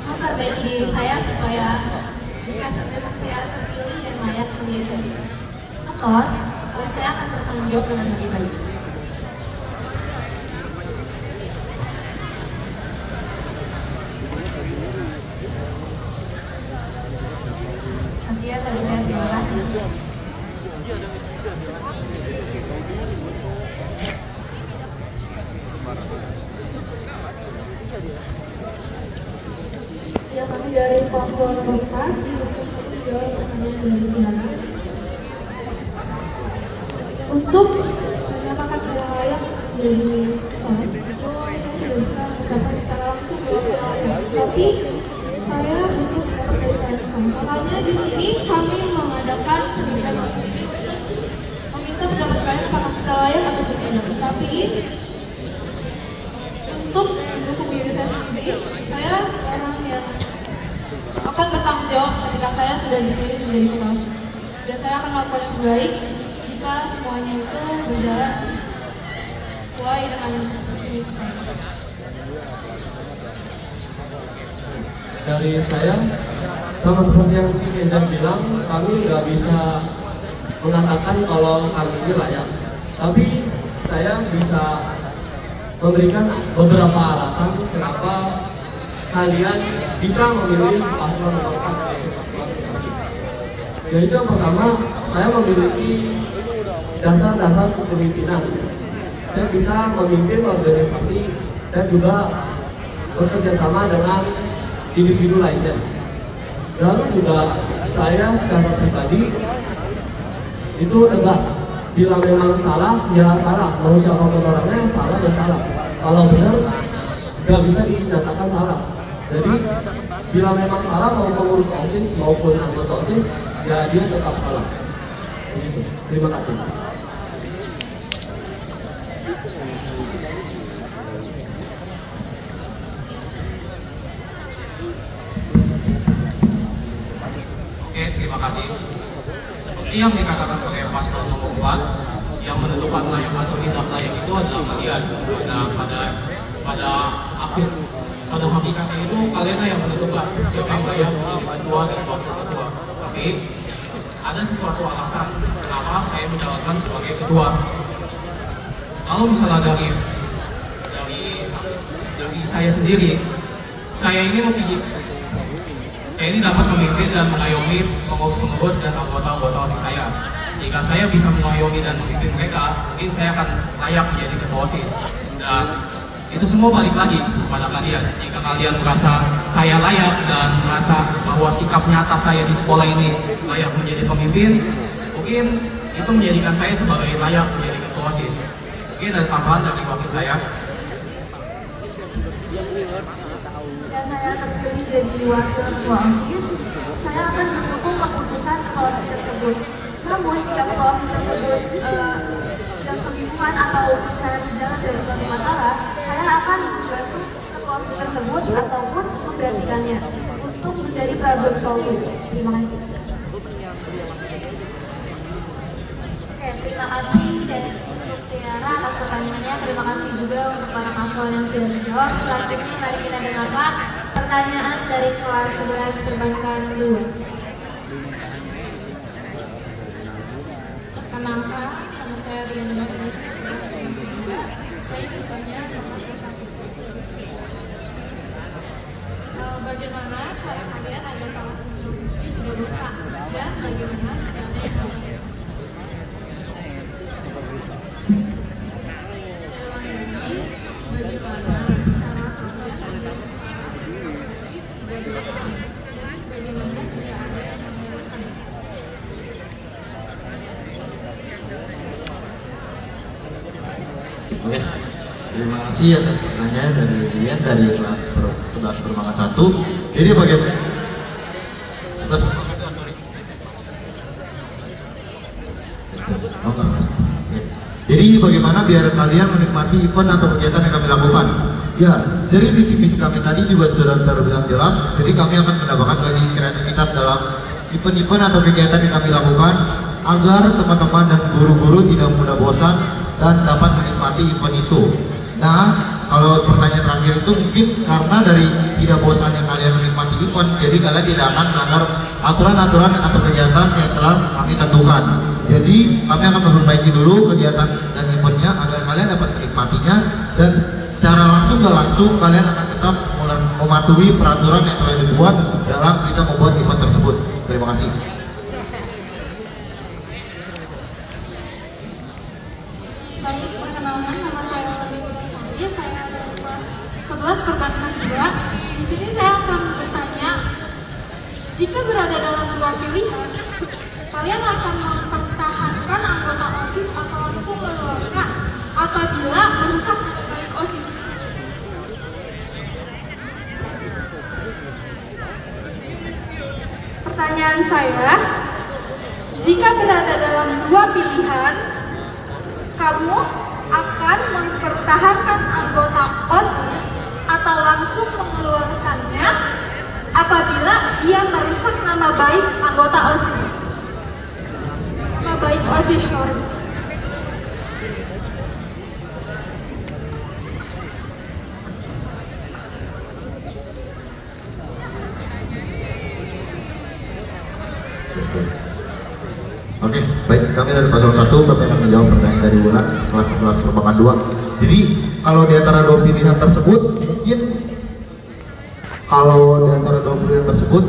memperbaiki diri saya supaya jika saya terpilih dan layak menjadi ketos, saya akan bertanggung jawab dengan lebih baik. Sekian dari saya, terima kasih. Ya, kami dari paslon nomor 4 jawab pertanyaan dari Diana. Untuk menyatakan saya layak menjadi kelas, itu saya tidak bisa mencapai secara langsung bahwa saya layak, tapi saya butuh pendapat dari kalian semua. Makanya di sini kami mengadakan pendidikan masuk ini untuk meminta pendapat kalian apakah kita layak atau tidak. Tapi untuk mendukung diri saya sendiri, saya orang yang akan bertanggung jawab ketika saya sudah dipilih menjadi ketua OSIS. Dan saya akan melakukan yang terbaik jika semuanya itu berjalan sesuai dengan visi misi kami. Dari saya, sama seperti yang si Kenza bilang, kami nggak bisa mengatakan kalau kami ini layak. Tapi saya bisa memberikan beberapa alasan kenapa kalian bisa memilih paslon nomor 4. Yaitu yang pertama, saya memiliki dasar-dasar kepemimpinan. Saya bisa memimpin organisasi dan juga bekerja sama dengan individu lainnya. Lalu juga saya secara pribadi itu tegas. Bila memang salah, ya salah. Mau siapapun orangnya yang salah, ya salah. Kalau benar, nggak bisa dinyatakan salah. Jadi bila memang salah mau pengurus OSIS maupun anggota OSIS, ya dia tetap salah. Begitu. Terima kasih. Oke, terima kasih. Seperti yang dikatakan oleh paslon nomor 4, yang menentukan layak atau tidak layak itu adalah kalian. Pada hakikatnya itu kalian yang menentukan siapa yang layak menjadi ketua dan wakil ketua. Tapi ada sesuatu alasan kenapa saya menjalankan sebagai ketua. Kalau misalnya dari saya sendiri, saya ini memilih. Saya ini dapat memimpin dan mengayomi pengurus-pengurus dan anggota-anggota OSIS saya. jika saya bisa mengayomi dan memimpin mereka, mungkin saya akan layak menjadi ketua OSIS. Dan itu semua balik lagi kepada kalian. Jika kalian merasa saya layak dan merasa bahwa sikap nyata saya di sekolah ini layak menjadi pemimpin, mungkin itu menjadikan saya sebagai layak menjadi ketua OSIS. Mungkin ada tambahan dari wakil saya. Jika saya terpilih jadi wakil ketua OSIS, saya akan mendukung keputusan ketua OSIS tersebut. Namun jika ketua OSIS tersebut sedang kebingungan atau mencari jalan dari suatu masalah, saya akan membantu ketua OSIS tersebut ataupun menggantikannya untuk menjadi problem solving. Terima kasih. Oke, terima kasih untuk Tiara atas pertanyaannya. Terima kasih juga untuk para paslon yang sudah menjawab. Selanjutnya mari kita dengarkan pertanyaan dari kelas 11 Perbankan 2. Perkenalkan, nama saya Rian Marlis. Saya bertanya kepada saya. Bagaimana cara kalian agar para siswa tidak rusak dan bagaimana caranya Oke, terima kasih atas pertanyaan dari Rian dari kelas 11 Perbankan 1. Jadi bagaimana? Jadi bagaimana biar kalian menikmati event atau kegiatan yang kami lakukan? Ya, dari visi-misi kami tadi juga sudah terbilang jelas. Jadi kami akan menambahkan lagi kreativitas dalam event-event atau kegiatan yang kami lakukan agar teman-teman dan guru-guru tidak mudah bosan dan dapat menikmati event itu. Nah, kalau pertanyaan terakhir itu mungkin karena dari tidak bosannya kalian menikmati event, jadi kalian tidak akan melanggar aturan-aturan atau kegiatan yang telah kami tentukan. Jadi kami akan memperbaiki dulu kegiatan dan eventnya agar kalian dapat menikmatinya, dan secara langsung dan langsung kalian akan tetap mematuhi peraturan yang telah dibuat dalam kita membuat event tersebut. Terima kasih. Baik, perkenalkan nama saya Lani, saya dari kelas 11 Perbankan 2. Di sini saya akan bertanya, jika berada dalam dua pilihan, kalian akan mempertahankan anggota OSIS atau langsung mengeluarkan apabila merusak baik OSIS? Pertanyaan saya, jika berada dalam dua pilihan, kamu akan mempertahankan anggota OSIS atau langsung mengeluarkannya apabila ia merusak nama baik anggota OSIS. Nama baik OSIS, sorry. Oke, baik, kami dari paslon 1 Bapak akan menjawab pertanyaan dari Wulan kelas 11 Perbankan 2. Jadi kalau di antara dua pilihan tersebut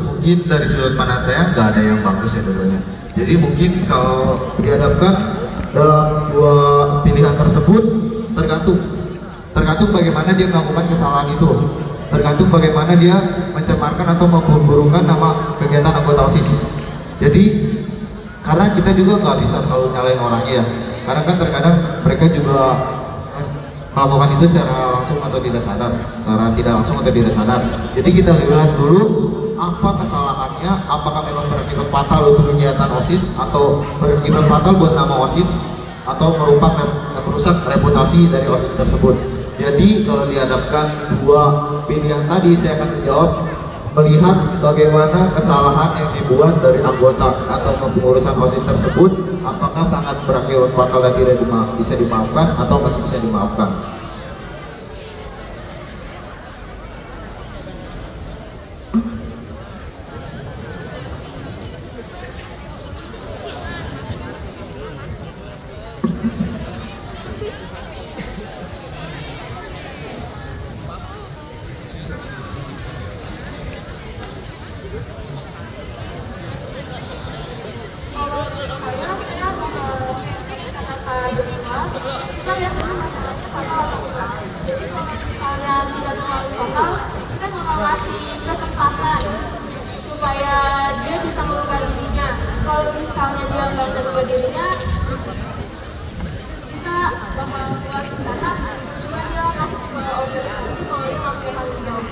mungkin dari sudut pandang saya nggak ada yang bagus ya dua-duanya. Jadi mungkin kalau dihadapkan dalam dua pilihan tersebut tergantung bagaimana dia melakukan kesalahan itu, tergantung bagaimana dia mencemarkan atau memburukkan nama kegiatan anggota OSIS. Jadi karena kita juga nggak bisa selalu nyalain orangnya ya, karena kan terkadang mereka juga melakukan itu secara langsung atau tidak sadar, secara tidak langsung atau tidak sadar. Jadi kita lihat dulu apa kesalahannya, apakah memang berakibat fatal untuk kegiatan OSIS atau berakibat fatal buat nama OSIS atau merusak reputasi dari OSIS tersebut. Jadi kalau dihadapkan dua pilihan tadi, saya akan menjawab melihat bagaimana kesalahan yang dibuat dari anggota atau kepengurusan OSIS tersebut, apakah sangat berakibat fatal dan tidak bisa dimaafkan atau masih bisa dimaafkan. Kalau saya Joshua, kita lihat dulu masalahnya fatal atau enggak. Jadi kalau misalnya tidak terlalu fatal, kita bakal kasih kesempatan supaya dia bisa merubah dirinya. Kalau misalnya dia nggak merubah dirinya, kita bakal keluarin tindakan supaya dia masuk ke organisasi kalau dia nggak punya tanggung jawab.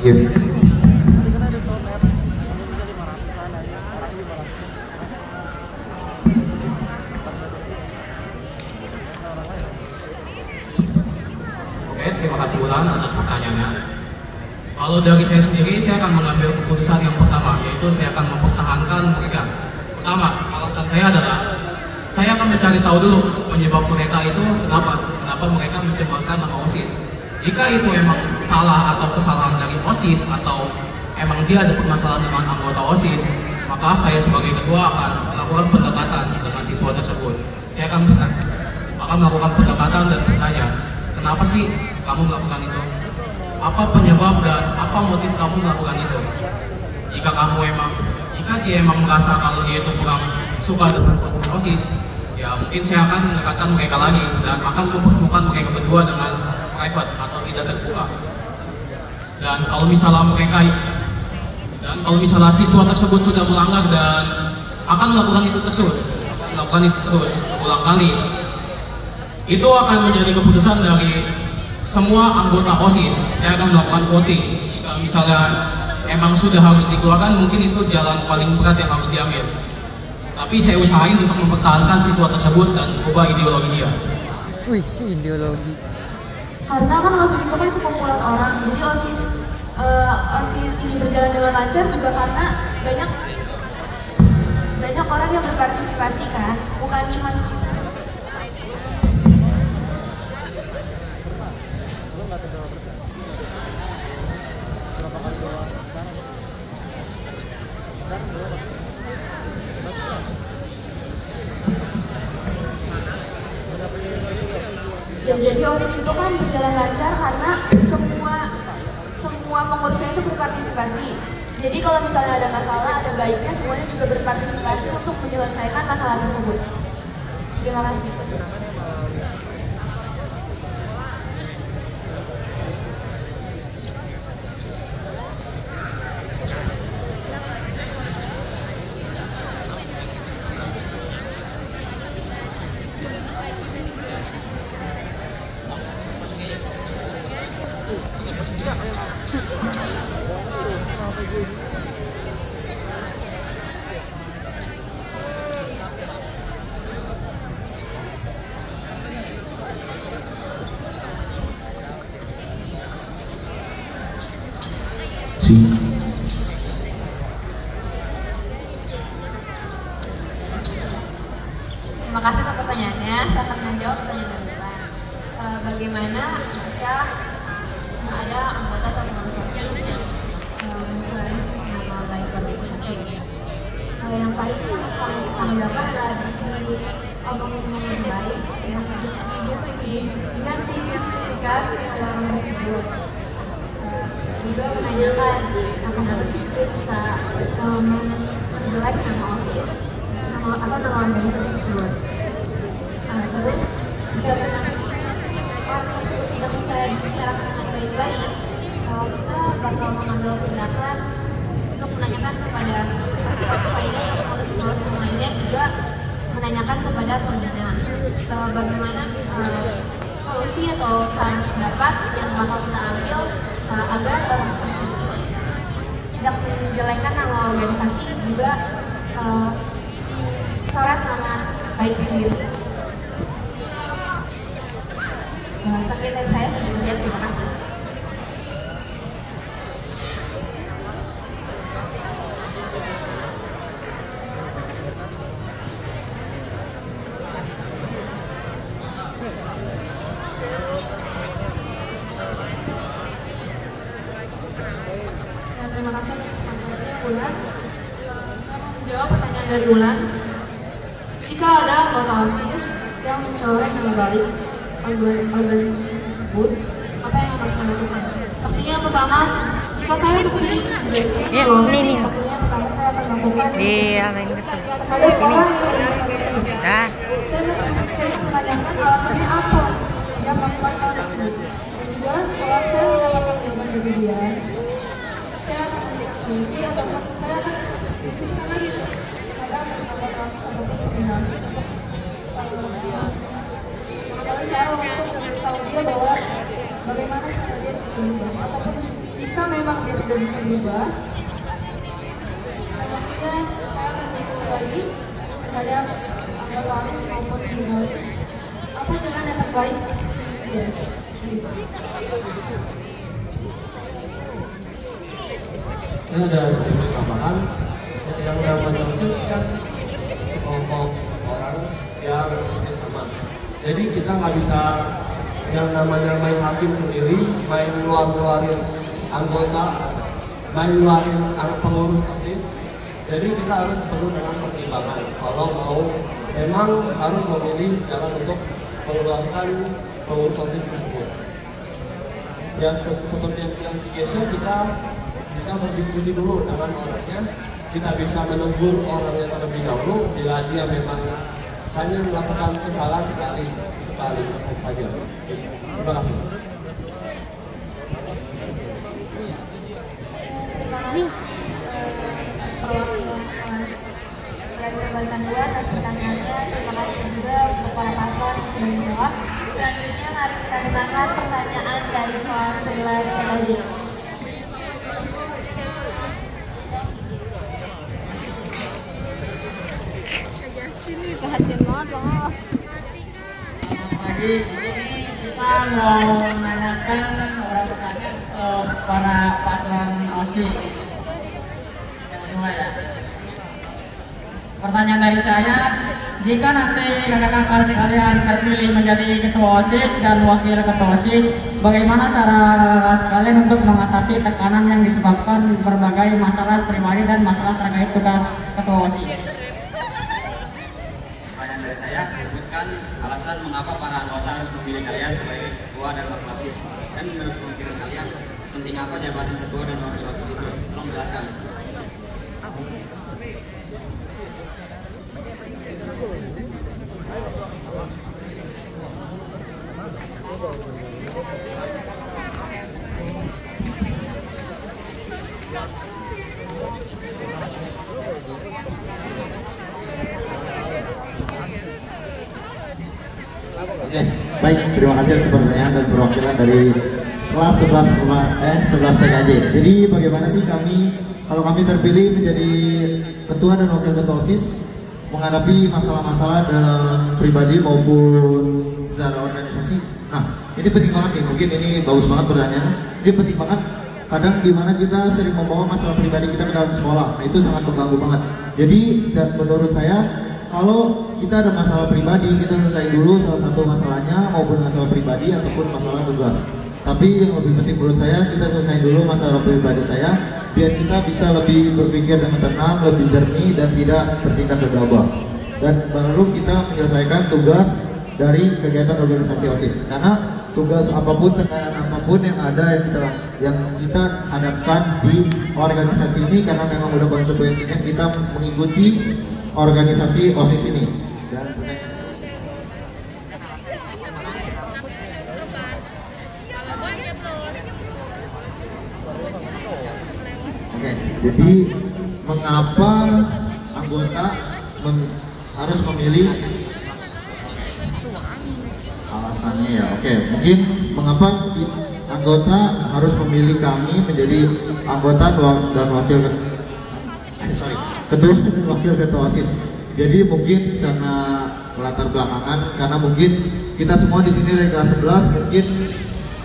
Iya. Terima kasih Wulan atas pertanyaannya. Kalau dari saya sendiri, saya akan mengambil keputusan yang pertama, yaitu saya akan mempertahankan mereka. Pertama, alasan saya adalah saya akan mencari tahu dulu penyebab mereka itu kenapa mereka mencemarkan nama OSIS. Jika itu emang salah atau kesalahan dari OSIS atau emang dia ada permasalahan dengan anggota OSIS, maka saya sebagai ketua akan melakukan pendekatan dengan siswa tersebut. Saya akan melakukan pendekatan dan bertanya, kenapa sih kamu melakukan itu? Apa penyebab dan apa motif kamu melakukan itu? Jika dia emang merasa kalau dia itu kurang suka dengan OSIS, ya mungkin saya akan mendekatkan mereka lagi dan akan mempertemukan mereka berdua dengan private atau tidak terbuka. Dan kalau misalnya siswa tersebut sudah melanggar dan akan melakukan itu terus berulang kali, itu akan menjadi keputusan dari semua anggota OSIS. Saya akan melakukan voting. Jika misalnya emang sudah harus dikeluarkan, mungkin itu jalan paling berat yang harus diambil. Tapi saya usahain untuk mempertahankan siswa tersebut dan ubah ideologi dia. Wih, ideologi. Karena kan OSIS itu kan sekumpulan orang, jadi OSIS ini berjalan dengan lancar juga karena banyak orang yang berpartisipasi kan, bukan cuma ya, jadi OSIS itu kan berjalan lancar karena semua pengurusnya itu berpartisipasi. Jadi kalau misalnya ada masalah, ada baiknya semuanya juga berpartisipasi untuk menyelesaikan masalah tersebut. Terima kasih. Terima kasih atas pertanyaannya. Saya akan menjawab pertanyaan dari Wulan. Bagaimana jika ada anggota atau pengurus OSIS yang mencari nama baik organisasi? Yang pasti yang kami lakukan adalah diomongin dengan baik, yang bisa digantikan dalam tersebut. Juga menanyakan kenapa sih dia bisa menjelek nama OSIS atau nama organisasi tersebut. Terus jika memang orang tersebut tidak bisa dibicarakan dengan baik-baik, kita bakal mengambil tindakan untuk menanyakan kepada panitia atau pengurus lainnya, juga menanyakan kepada pembina bagaimana solusi atau saran pendapat yang bakal kita ambil agar orang tersebut tidak menjelekkan nama organisasi, juga coret nama baik sendiri. Sekian dari saya, sekian, terima kasih. Terima kasih atas pertanyaannya, Wulan. Saya mau menjawab pertanyaan dari Wulan. Jika ada anggota OSIS yang mencoreng nama baik organisasi tersebut, apa yang akan saya lakukan? pertama, jika saya dipilih Ya, ini. Iya, main kesel. Ini. Dah. Saya menanyakan alasannya apa yang melakukan hal tersebut. Dan juga setelah saya mendapatkan jawaban dari dia, saya akan memberikan solusi ataupun saya akan diskusikan lagi kepada anggota OSIS ataupun pembina OSIS untuk mengetahui cara untuk memberitahu dia bahwa bagaimana cara dia bisa berubah, ataupun jika memang dia tidak bisa berubah, dan pastinya saya akan diskusi lagi kepada anggota OSIS maupun pembina OSIS apa jalan yang terbaik dia. Saya ada sedikit tambahan. Yang namanya OSIS kan sekelompok orang yang kerjasama. Jadi kita nggak bisa yang namanya main hakim sendiri, main ngeluarin anggota, main ngeluarin pengurus OSIS. Jadi kita harus penuh dengan pertimbangan. Kalau mau memang harus memilih jalan untuk mengeluarkan pengurus OSIS tersebut. Ya seperti yang bilang Cikesha, kita bisa berdiskusi dulu dengan orangnya. Kita bisa menegur orangnya terlebih dahulu bila dia memang hanya melakukan kesalahan sekali saja. Terima kasih. Perwakilan dua atas pertanyaannya. Terima kasih juga untuk para paslon yang sudah menjawab. Selanjutnya mari kita dengarkan pertanyaan dari kelas 11 TKJ. Perhatian banget loh. Pagi di sini kita mau menanyakan beberapa pertanyaan ke para paslon OSIS. Yang kedua ya. Pertanyaan dari saya, jika nanti kakak-kakak sekalian terpilih menjadi ketua OSIS dan wakil ketua OSIS, bagaimana cara kakak sekalian untuk mengatasi tekanan yang disebabkan berbagai masalah pribadi dan masalah terkait tugas ketua OSIS? Saya sebutkan alasan mengapa para anggota harus memilih kalian sebagai ketua dan wakil OSIS, dan menurut pemikiran kalian sepenting apa jabatan ketua dan wakil OSIS itu? Tolong jelaskan. Oke, baik, terima kasih atas pertanyaan dan perwakilan dari kelas 11 TKJ. Jadi bagaimana sih kalau kami terpilih menjadi ketua dan wakil ketua OSIS menghadapi masalah-masalah dalam pribadi maupun secara organisasi? Nah, ini penting banget nih, mungkin ini bagus banget pertanyaannya. Ini penting banget, kadang dimana kita sering membawa masalah pribadi kita ke dalam sekolah, nah itu sangat mengganggu banget. Jadi menurut saya, kalau kita ada masalah pribadi, kita selesai dulu salah satu masalahnya, maupun masalah pribadi ataupun masalah tugas. Tapi yang lebih penting menurut saya, kita selesai dulu masalah pribadi saya, biar kita bisa lebih berpikir dengan tenang, lebih jernih, dan tidak bertindak gegabah. Dan baru kita menyelesaikan tugas dari kegiatan organisasi OSIS. Karena tugas apapun, tekanan apapun yang ada, yang kita hadapkan di organisasi ini, karena memang udah konsekuensinya kita mengikuti organisasi OSIS ini. Oke, jadi mengapa anggota harus memilih? Alasannya ya, oke, mungkin mengapa anggota harus memilih kami menjadi anggota dan wakil ketua dan wakil ketua OSIS. Jadi mungkin karena latar belakangan, karena mungkin kita semua di sini dari kelas 11 mungkin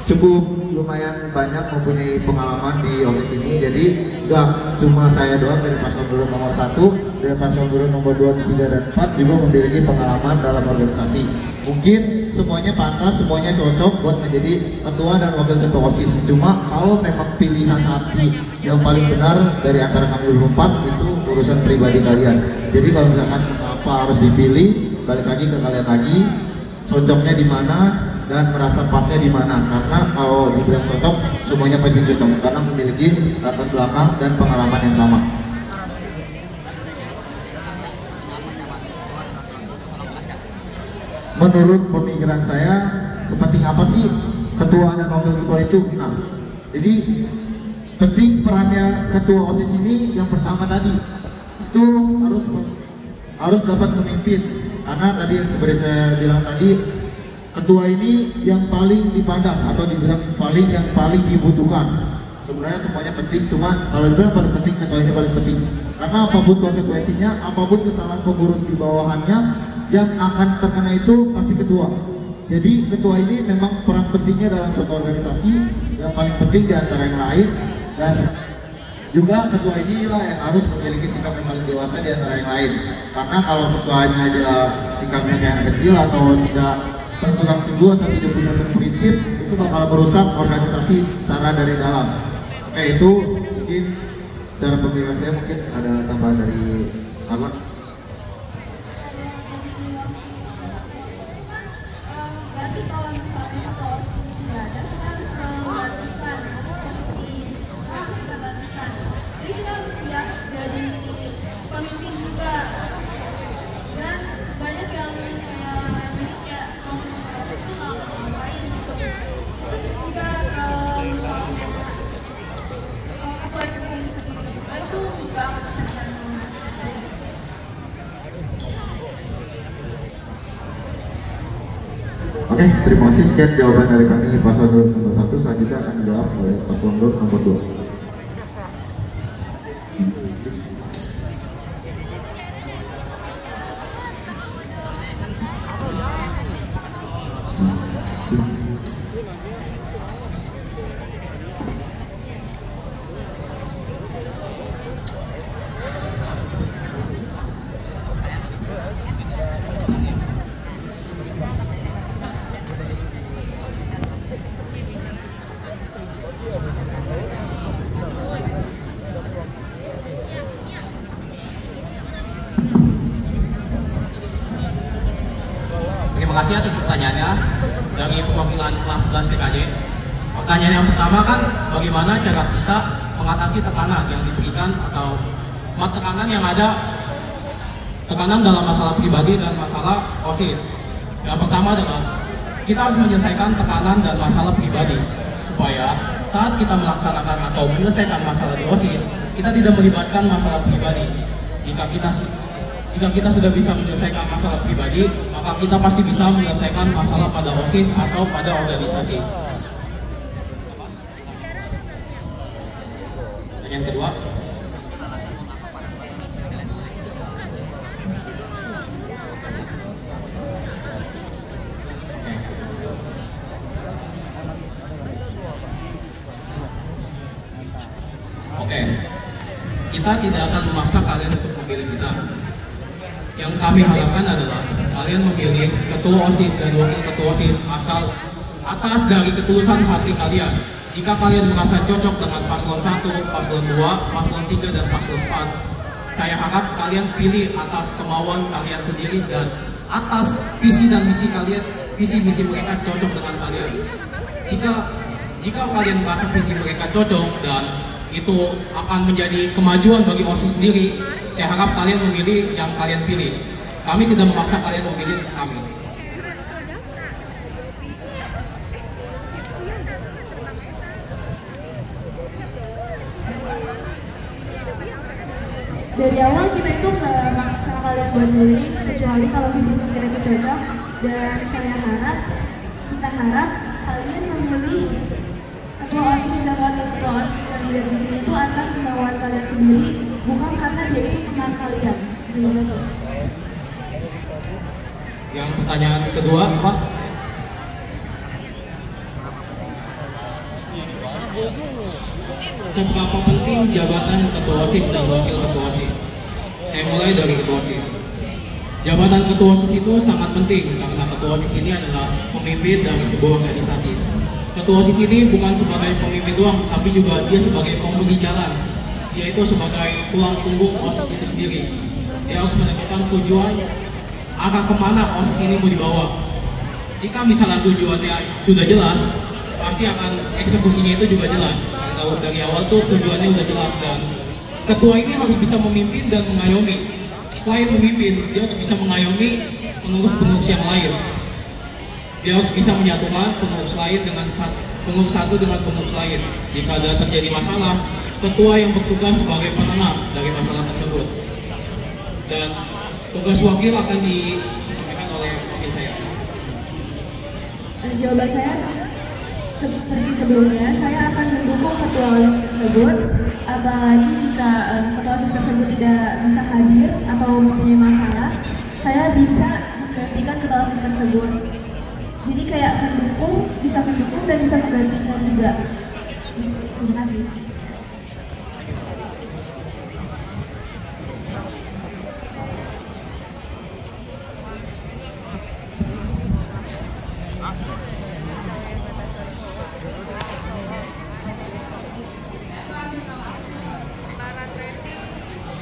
cukup lumayan banyak mempunyai pengalaman di OSIS ini. Jadi gak cuma saya doang dari paslon buruh nomor 1, dari paslon buruh nomor 2, 3, dan 4 juga memiliki pengalaman dalam organisasi. Mungkin semuanya pantas, semuanya cocok buat menjadi ketua dan wakil ketua OSIS. Cuma kalau memang pilihan hati yang paling benar dari antara kami berempat, itu urusan pribadi kalian. Jadi kalau misalkan apa harus dipilih, balik lagi ke kalian lagi, cocoknya di mana, dan merasa pasnya di mana. Karena kalau dibilang cocok, semuanya pasti cocok karena memiliki latar belakang dan pengalaman yang sama. Menurut pemikiran saya, sepenting apa sih ketua dan wakil ketua itu? Nah, jadi penting perannya ketua OSIS ini yang pertama tadi itu harus dapat memimpin, karena tadi yang seperti saya bilang tadi, ketua ini yang paling dipandang atau dibilang yang paling dibutuhkan. Sebenarnya semuanya penting, cuma kalau dibilang paling penting, ketua ini paling penting, karena apapun konsekuensinya, apapun kesalahan pengurus di bawahannya, yang akan terkena itu pasti ketua. Jadi ketua ini memang peran pentingnya dalam suatu organisasi yang paling penting di antara yang lain, dan juga ketua inilah yang harus memiliki sikap yang paling dewasa di antara yang lain. Karena kalau ketuanya ada sikapnya kayak anak kecil atau tidak berpegang teguh atau tidak punya prinsip, itu bakal merusak organisasi secara dari dalam. Oke, itu mungkin cara pemikiran saya. Mungkin ada tambahan dari Arman. Berarti kalau misalnya ketua OSIS tidak ada, kita harus menggantikan posisi kita, harus kita gantikan. Jadi kita harus siap jadi pemimpin juga. Dan banyak yang kayak OSIS itu nggak ngapain gitu. Itu juga kalau misalnya ketua itu pilih sendiri, itu juga akan bisa. Oke, terima kasih. Sekian jawaban dari kami paslon nomor 1. Selanjutnya akan dijawab oleh paslon nomor 2. Terima kasih atas pertanyaannya dari perwakilan kelas 11 DKJ. Pertanyaan yang pertama kan, bagaimana cara kita mengatasi tekanan yang diberikan atau tekanan yang ada, tekanan dalam masalah pribadi dan masalah OSIS. Yang pertama adalah kita harus menyelesaikan tekanan dan masalah pribadi supaya saat kita melaksanakan atau menyelesaikan masalah di OSIS, kita tidak melibatkan masalah pribadi. Jika kita sudah bisa menyelesaikan masalah pribadi, maka kita pasti bisa menyelesaikan masalah pada OSIS atau pada organisasi. Yang kedua, Oke, kita tidak akan memaksa kalian untuk memilih kita. Yang kami harapkan adalah kalian memilih ketua OSIS dan wakil ketua OSIS asal atas dari ketulusan hati kalian. Jika kalian merasa cocok dengan paslon 1, paslon 2, paslon 3, dan paslon 4, saya harap kalian pilih atas kemauan kalian sendiri dan atas visi dan misi kalian, visi-misi mereka cocok dengan kalian. Jika kalian merasa visi mereka cocok dan itu akan menjadi kemajuan bagi OSIS sendiri, saya harap kalian memilih yang kalian pilih. Kami tidak memaksa kalian memilih kami. Dari awal kita itu nggak maksa kalian buat milih, kecuali kalau visi-misi kita itu cocok. Dan kita harap kalian memilih ketua OSIS dan wakil ketua OSIS yang dilihat di sini itu atas kemauan kalian sendiri, bukan karena dia itu teman kalian. Terima kasih. Yang pertanyaan kedua, apa? Seberapa penting jabatan ketua OSIS dan wakil ketua OSIS? Saya mulai dari ketua OSIS. Jabatan ketua OSIS itu sangat penting karena ketua OSIS ini adalah pemimpin dari sebuah organisasi. Ketua OSIS ini bukan sebagai pemimpin doang, tapi juga dia sebagai pemberi jalan. Dia itu sebagai tulang punggung OSIS itu sendiri. Dia harus menentukan tujuan arah kemana OSIS ini mau dibawa. Jika misalnya tujuannya sudah jelas, pasti akan eksekusinya itu juga jelas. Karena dari awal tuh tujuannya udah jelas, dan ketua ini harus bisa memimpin dan mengayomi. Selain memimpin, dia harus bisa mengayomi pengurus-pengurus yang lain. Dia harus bisa menyatukan pengurus lain dengan pengurus satu dengan pengurus lain. Jika ada terjadi masalah, ketua yang bertugas sebagai penengah dari masalah tersebut. Dan tugas wakil akan disampaikan oleh wakil saya. Jawaban saya seperti sebelumnya, saya akan mendukung ketua OSIS tersebut, apalagi jika ketua OSIS tersebut tidak bisa hadir atau mempunyai masalah, saya bisa menggantikan ketua OSIS tersebut. Jadi kayak mendukung, bisa mendukung dan bisa menggantikan juga. Terima kasih.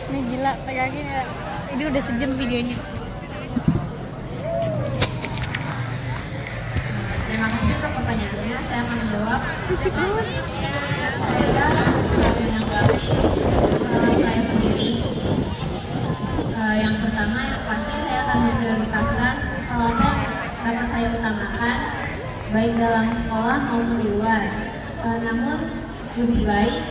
Ini gila, pegangin ya. Ini udah sejam videonya. Terima kasih untuk pertanyaannya. Saya akan menjawab. Fisik banget. Saya menanggapi masalah saya sendiri. Yang pertama, yang pasti saya akan memprioritaskan hal apa yang dapat saya utamakan, baik dalam sekolah maupun di luar. Namun lebih baik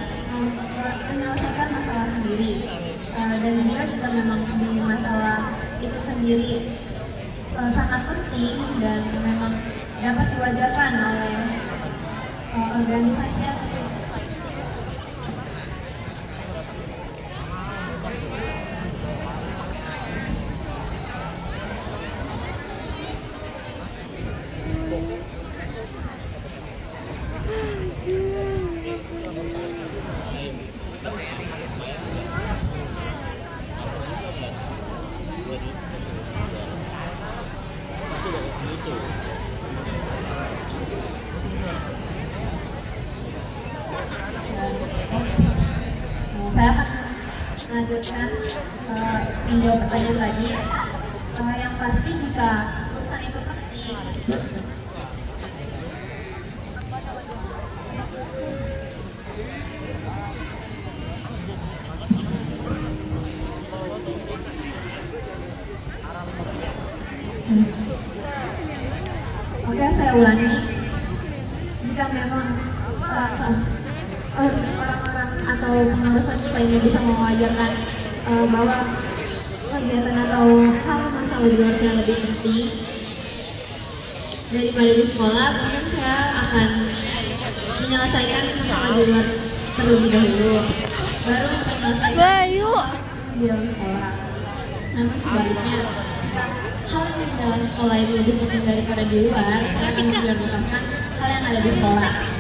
menyelesaikan masalah sendiri. Dan juga jika memang di masalah itu sendiri sangat penting dan memang dapat diwajarkan oleh organisasi atau saya akan melanjutkan menjawab pertanyaan tadi. Yang pasti jika urusan itu penting, oke, saya ulangi. Jika memang orang-orang atau pengurus OSIS lainnya bisa mewajarkan bahwa kegiatan atau hal masalah di luar saya lebih penting daripada di sekolah, mungkin saya akan menyelesaikan masalah di luar terlebih dahulu, baru menyelesaikan di dalam sekolah. Namun sebaliknya, jika hal yang di dalam sekolah itu lebih penting daripada di luar, saya akan memprioritaskan hal yang ada di sekolah.